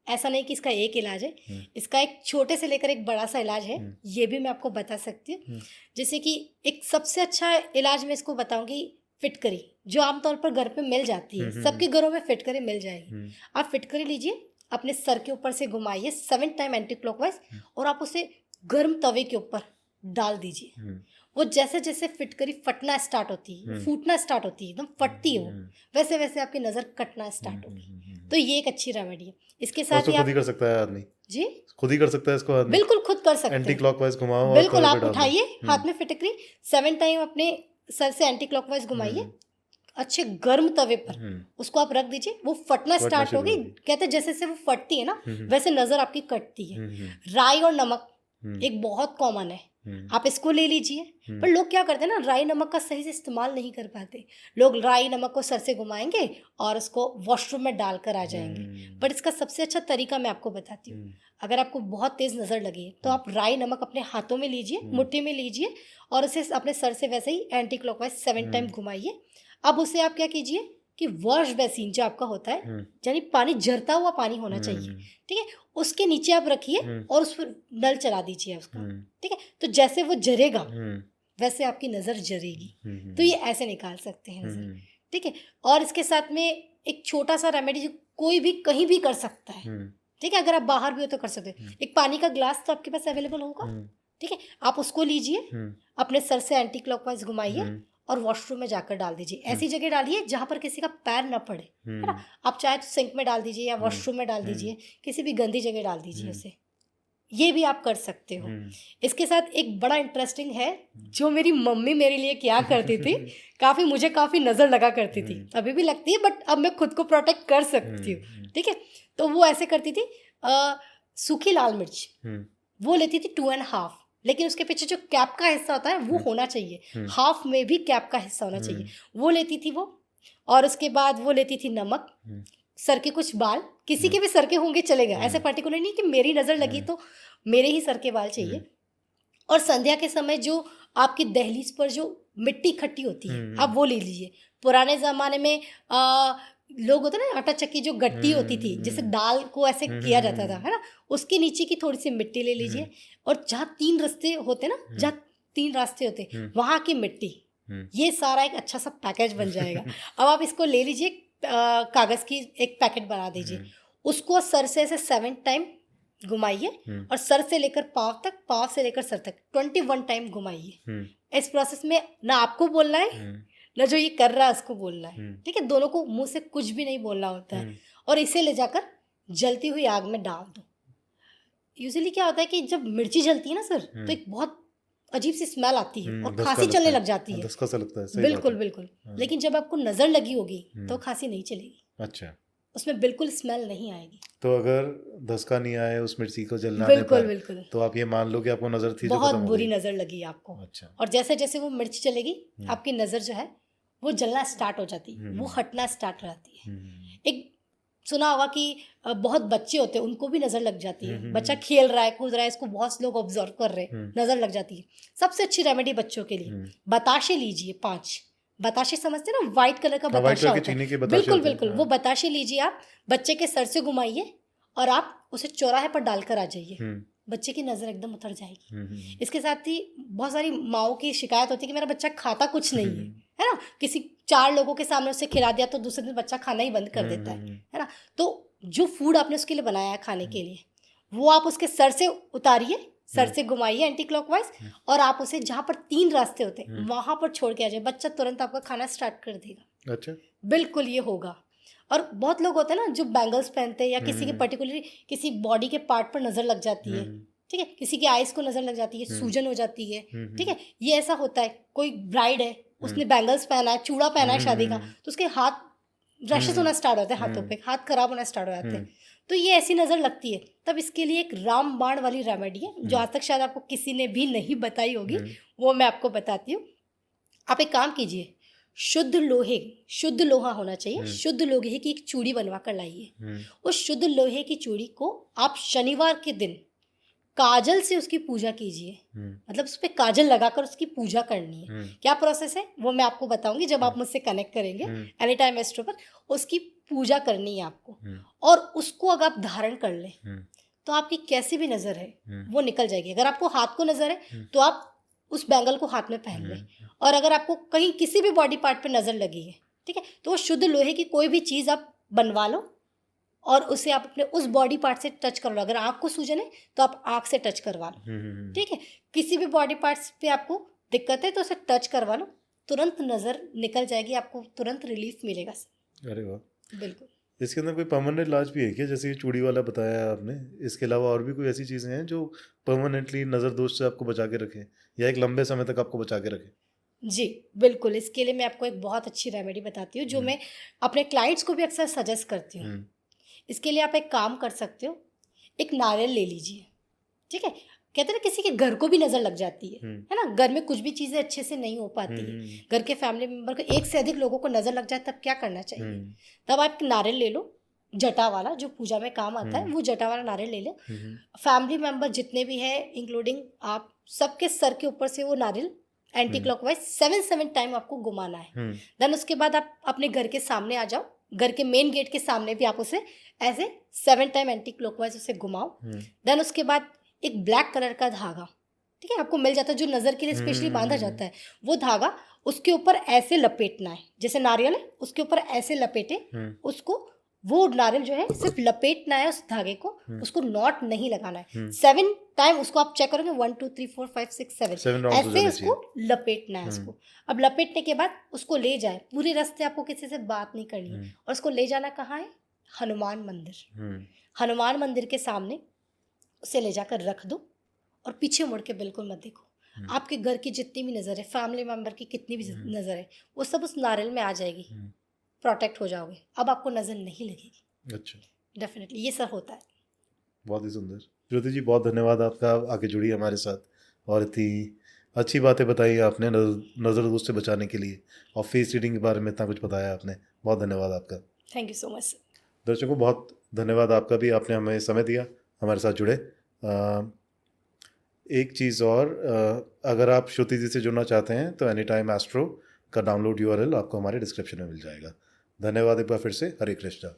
ऐसा नहीं कि इसका एक इलाज है, इसका एक छोटे से लेकर एक बड़ा सा इलाज है, ये भी मैं आपको बता सकती हूँ। जैसे कि एक सबसे अच्छा इलाज मैं इसको बताऊंगी, फिटकरी, जो आमतौर पर घर पे मिल जाती है, सबके घरों में फिटकरी मिल जाएगी। आप फिटकरी लीजिए, अपने सर के ऊपर से घुमाइए 7 टाइम एंटी क्लॉकवाइज, और आप उसे गर्म तवे के ऊपर डाल दीजिए। वो जैसे जैसे फिटकरी फटना स्टार्ट होती है, फूटना स्टार्ट होती है, एकदम फटती है वो, वैसे वैसे आपकी नज़र कटना स्टार्ट होगी। तो ये एक अच्छी रेमेडी है। इसके साथ ही खुद ही कर सकता है आदमी? जी, खुद ही कर सकता है इसको आदमी? बिल्कुल खुद कर सकते हैं। एंटी क्लॉकवाइज घुमाओ, बिल्कुल, आप उठाइए हाथ में फिटकरी, 7 टाइम अपने सर से एंटी क्लॉकवाइज घुमाइए, अच्छे गर्म तवे पर उसको आप रख दीजिए, वो फटना स्टार्ट होगी। कहते हैं जैसे जैसे वो फटती है ना, वैसे नजर आपकी कटती है। राई और नमक एक बहुत कॉमन है, आप इसको ले लीजिए। पर लोग क्या करते हैं ना, राई नमक का सही से इस्तेमाल नहीं कर पाते। लोग राई नमक को सर से घुमाएंगे और उसको वॉशरूम में डालकर आ जाएंगे। बट इसका सबसे अच्छा तरीका मैं आपको बताती हूँ। अगर आपको बहुत तेज नज़र लगे तो आप राई नमक अपने हाथों में लीजिए, मुट्ठी में लीजिए, और उसे अपने सर से वैसे ही एंटी क्लॉकवाइज 7 टाइम घुमाइए। अब उसे आप क्या कीजिए कि वॉश बेसिन जो आपका होता है, यानी पानी झरता हुआ पानी होना चाहिए, ठीक है, उसके नीचे आप रखिए और उस पर नल चला दीजिए उसका, ठीक है। तो जैसे वो जरेगा वैसे आपकी नज़र जरेगी। तो ये ऐसे निकाल सकते हैं नज़र, ठीक है। और इसके साथ में एक छोटा सा रेमेडी जो कोई भी कहीं भी कर सकता है, ठीक है, अगर आप बाहर भी हो तो कर सकते हैं। एक पानी का ग्लास तो आपके पास अवेलेबल होगा, ठीक है, आप उसको लीजिए, अपने सर से एंटी क्लॉकवाइज घुमाइए और वॉशरूम में जाकर डाल दीजिए। ऐसी जगह डालिए जहाँ पर किसी का पैर न पड़े, है ना। आप चाहे तो सिंक में डाल दीजिए या वॉशरूम में डाल दीजिए, किसी भी गंदी जगह डाल दीजिए उसे, ये भी आप कर सकते हो। इसके साथ एक बड़ा इंटरेस्टिंग है जो मेरी मम्मी मेरे लिए क्या करती थी, मुझे काफ़ी नज़र लगा करती थी, अभी भी लगती है, बट अब मैं खुद को प्रोटेक्ट कर सकती हूँ, ठीक है। तो वो ऐसे करती थी, सूखी लाल मिर्च वो लेती थी 2.5, लेकिन उसके पीछे जो कैप का हिस्सा होता है वो होना चाहिए, हाफ में भी कैप का हिस्सा होना चाहिए, वो लेती थी वो। और उसके बाद वो लेती थी नमक, सर के कुछ बाल, किसी के भी सर के होंगे चलेगा, ऐसे पर्टिकुलर नहीं कि मेरी नज़र लगी तो मेरे ही सर के बाल चाहिए। और संध्या के समय जो आपकी दहलीज पर जो मिट्टी इकट्ठी होती है, आप वो ले लीजिए। पुराने ज़माने में लोग होते ना, आटा चक्की जो गट्टी होती थी, जैसे दाल को ऐसे किया जाता था, है ना, उसके नीचे की थोड़ी सी मिट्टी ले लीजिए, और जहाँ 3 रास्ते होते ना, जहाँ 3 रास्ते होते वहाँ की मिट्टी, ये सारा एक अच्छा सा पैकेज बन जाएगा। अब आप इसको ले लीजिए, कागज़ की एक पैकेट बना दीजिए, उसको सर से ऐसे 7 टाइम घुमाइए, और सर से लेकर पाँव तक, पाँव से लेकर सर तक 21 टाइम घुमाइए। इस प्रोसेस में ना आपको बोलना है ना जो ये कर रहा है उसको बोलना है, ठीक है, दोनों को मुंह से कुछ भी नहीं बोलना होता है। और इसे ले जाकर जलती हुई आग में डाल दो। यूजुअली क्या होता है कि जब मिर्ची जलती है ना सर, तो एक बहुत अजीब सी स्मेल आती है और खांसी चलने लग जाती है। धसका सा लगता है, बिल्कुल बिल्कुल। लेकिन जब आपको नज़र लगी होगी तो खांसी नहीं चलेगी। अच्छा, उसमें बिल्कुल स्मेल नहीं आएगी। तो अगर धसका नहीं आए, उस मिर्ची को जलना नहीं बिल्कुल पाए, बिल्कुल, तो आप ये मान लो कि आपको नज़र थी जो बहुत खत्म हो बुरी गई। नज़र लगी आपको। अच्छा। और जैसे जैसे वो मिर्च चलेगी हम्म। आपकी नज़र जो है वो जलना स्टार्ट हो जाती है, वो हटना स्टार्ट हो जाती है। एक सुना होगा कि बहुत बच्चे होते हैं उनको भी नज़र लग जाती है। बच्चा खेल रहा है, कूद रहा है, इसको बहुत लोग ऑब्जर्व कर रहे हैं, नज़र लग जाती है। सबसे अच्छी रेमेडी बच्चों के लिए बताशे लीजिए 5 बताशे, समझते हैं ना, वाइट कलर का व्हाइट बताशा कलर के होता चीनी के है। बताशे बिल्कुल होते हैं, बिल्कुल, वो बताशे लीजिए आप, बच्चे के सर से घुमाइए और आप उसे चौराहे पर डालकर आ जाइए, बच्चे की नज़र एकदम उतर जाएगी। इसके साथ ही बहुत सारी माओं की शिकायत होती है कि मेरा बच्चा खाता कुछ नहीं है ना, किसी 4 लोगों के सामने उसे खिला दिया तो दूसरे दिन बच्चा खाना ही बंद कर देता है ना। तो जो फूड आपने उसके लिए बनाया है खाने के लिए, वो आप उसके सर से उतारिए, सर से घुमाइए एंटी क्लॉकवाइज, और आप उसे जहाँ पर 3 रास्ते होते हैं वहाँ पर छोड़ के आ जाए, बच्चा तुरंत आपका खाना स्टार्ट कर देगा। अच्छा। बिल्कुल ये होगा। और बहुत लोग होते हैं ना जो बैंगल्स पहनते हैं या किसी के पर्टिकुलरली किसी बॉडी के पार्ट पर नज़र लग जाती है, ठीक है, किसी की आइज़ को नज़र लग जाती है, सूजन हो जाती है, ठीक है, ये ऐसा होता है। कोई ब्राइड है, उसने बैंगल्स पहना है, चूड़ा पहना है शादी का, तो उसके हाथ रैशेस होना स्टार्ट होते हैं, हाथों पे हाथ खराब होना स्टार्ट हो जाते हैं, तो ये ऐसी नज़र लगती है। तब इसके लिए एक रामबाण वाली रेमेडी है जो आज तक शायद आपको किसी ने भी नहीं बताई होगी, वो मैं आपको बताती हूँ। आप एक काम कीजिए, शुद्ध लोहा होना चाहिए, शुद्ध लोहे की एक चूड़ी बनवा कर लाइए। उस शुद्ध लोहे की चूड़ी को आप शनिवार के दिन काजल से उसकी पूजा कीजिए, मतलब उस पर काजल लगाकर उसकी पूजा करनी है। क्या प्रोसेस है वो मैं आपको बताऊंगी जब आप मुझसे कनेक्ट करेंगे एनी टाइम एस्ट्रो पर। उसकी पूजा करनी है आपको, और उसको अगर आप धारण कर लें तो आपकी कैसी भी नज़र है वो निकल जाएगी। अगर आपको हाथ को नज़र है तो आप उस बैंगल को हाथ में पहन लें, और अगर आपको कहीं किसी भी बॉडी पार्ट पे नज़र लगी है, ठीक है, तो वो शुद्ध लोहे की कोई भी चीज़ आप बनवा लो और उसे आप अपने उस बॉडी पार्ट से टच कर लो। अगर आँख को सूजन है तो आप आँख से टच करवा लो, ठीक है। किसी भी बॉडी पार्ट्स पे आपको दिक्कत है तो उसे टच करवा लो, तुरंत नज़र निकल जाएगी, आपको तुरंत रिलीफ मिलेगा। अरे वाह, बिल्कुल। इसके अंदर कोई परमानेंट इलाज भी है क्या, जैसे ये चूड़ी वाला बताया आपने, इसके अलावा और भी कोई ऐसी चीज़ें हैं जो परमानेंटली नज़र दोष से आपको बचा के रखें या एक लंबे समय तक आपको बचा के रखें? जी बिल्कुल, इसके लिए मैं आपको एक बहुत अच्छी रेमेडी बताती हूँ जो मैं अपने क्लाइंट्स को भी अक्सर सजेस्ट करती हूँ। इसके लिए आप एक काम कर सकते हो, एक नारियल ले लीजिए, ठीक है। कहते हैं ना किसी के घर को भी नज़र लग जाती है ना, घर में कुछ भी चीज़ें अच्छे से नहीं हो पाती है, घर के फैमिली मेम्बर को एक से अधिक लोगों को नज़र लग जाए, तब क्या करना चाहिए? तब आप नारियल ले लो, जटा वाला जो पूजा में काम आता है, वो जटा वाला नारियल ले लो। फैमिली मेम्बर जितने भी हैं इंक्लूडिंग आप, सबके सर के ऊपर से वो नारियल एंटी क्लॉकवाइज 7 टाइम आपको घुमाना है। देन उसके बाद आप अपने घर के सामने आ जाओ, घर के मेन गेट के सामने भी आप उसे ऐसे 7 टाइम एंटी क्लॉकवाइज उसे घुमाओ। देन उसके बाद एक ब्लैक कलर का धागा, ठीक है, आपको मिल जाता है जो नज़र के लिए स्पेशली बांधा जाता है, वो धागा उसके ऊपर ऐसे लपेटना है, जैसे नारियल है उसके ऊपर ऐसे लपेटे उसको, वो नारियल जो है सिर्फ लपेटना है उस धागे को, उसको नॉट नहीं लगाना है। 7 टाइम उसको आप चेक करोगे, 1 2 3 4 5 6 7 ऐसे उसको लपेटना है उसको। अब लपेटने के बाद उसको ले जाए, पूरे रास्ते आपको किसी से बात नहीं करनी है, और उसको ले जाना कहाँ है? हनुमान मंदिर। हनुमान मंदिर के सामने उसे ले जाकर रख दो और पीछे मुड़ के बिल्कुल मत देखो। आपके घर की जितनी भी नज़र है, फैमिली मेम्बर की कितनी भी नज़र है, वो सब उस नारियल में आ जाएगी, प्रोटेक्ट हो जाओगे, अब आपको नज़र नहीं लगेगी। अच्छा, डेफिनेटली ये सब होता है। बहुत ही सुंदर ज्योति जी, बहुत धन्यवाद आपका, आके जुड़ी हमारे साथ और इतनी अच्छी बातें बताई आपने नज़र दोष से बचाने के लिए, और फेस रीडिंग के बारे में इतना कुछ बताया आपने, बहुत धन्यवाद आपका। Thank you so much. दर्शकों बहुत धन्यवाद आपका भी, आपने हमें समय दिया, हमारे साथ जुड़े। एक चीज़ और, अगर आप श्रुति जी से जुड़ना चाहते हैं तो एनी टाइम एस्ट्रो का डाउनलोड URL आपको हमारे डिस्क्रिप्शन में मिल जाएगा। धन्यवाद एक बार फिर से, हरे कृष्णा।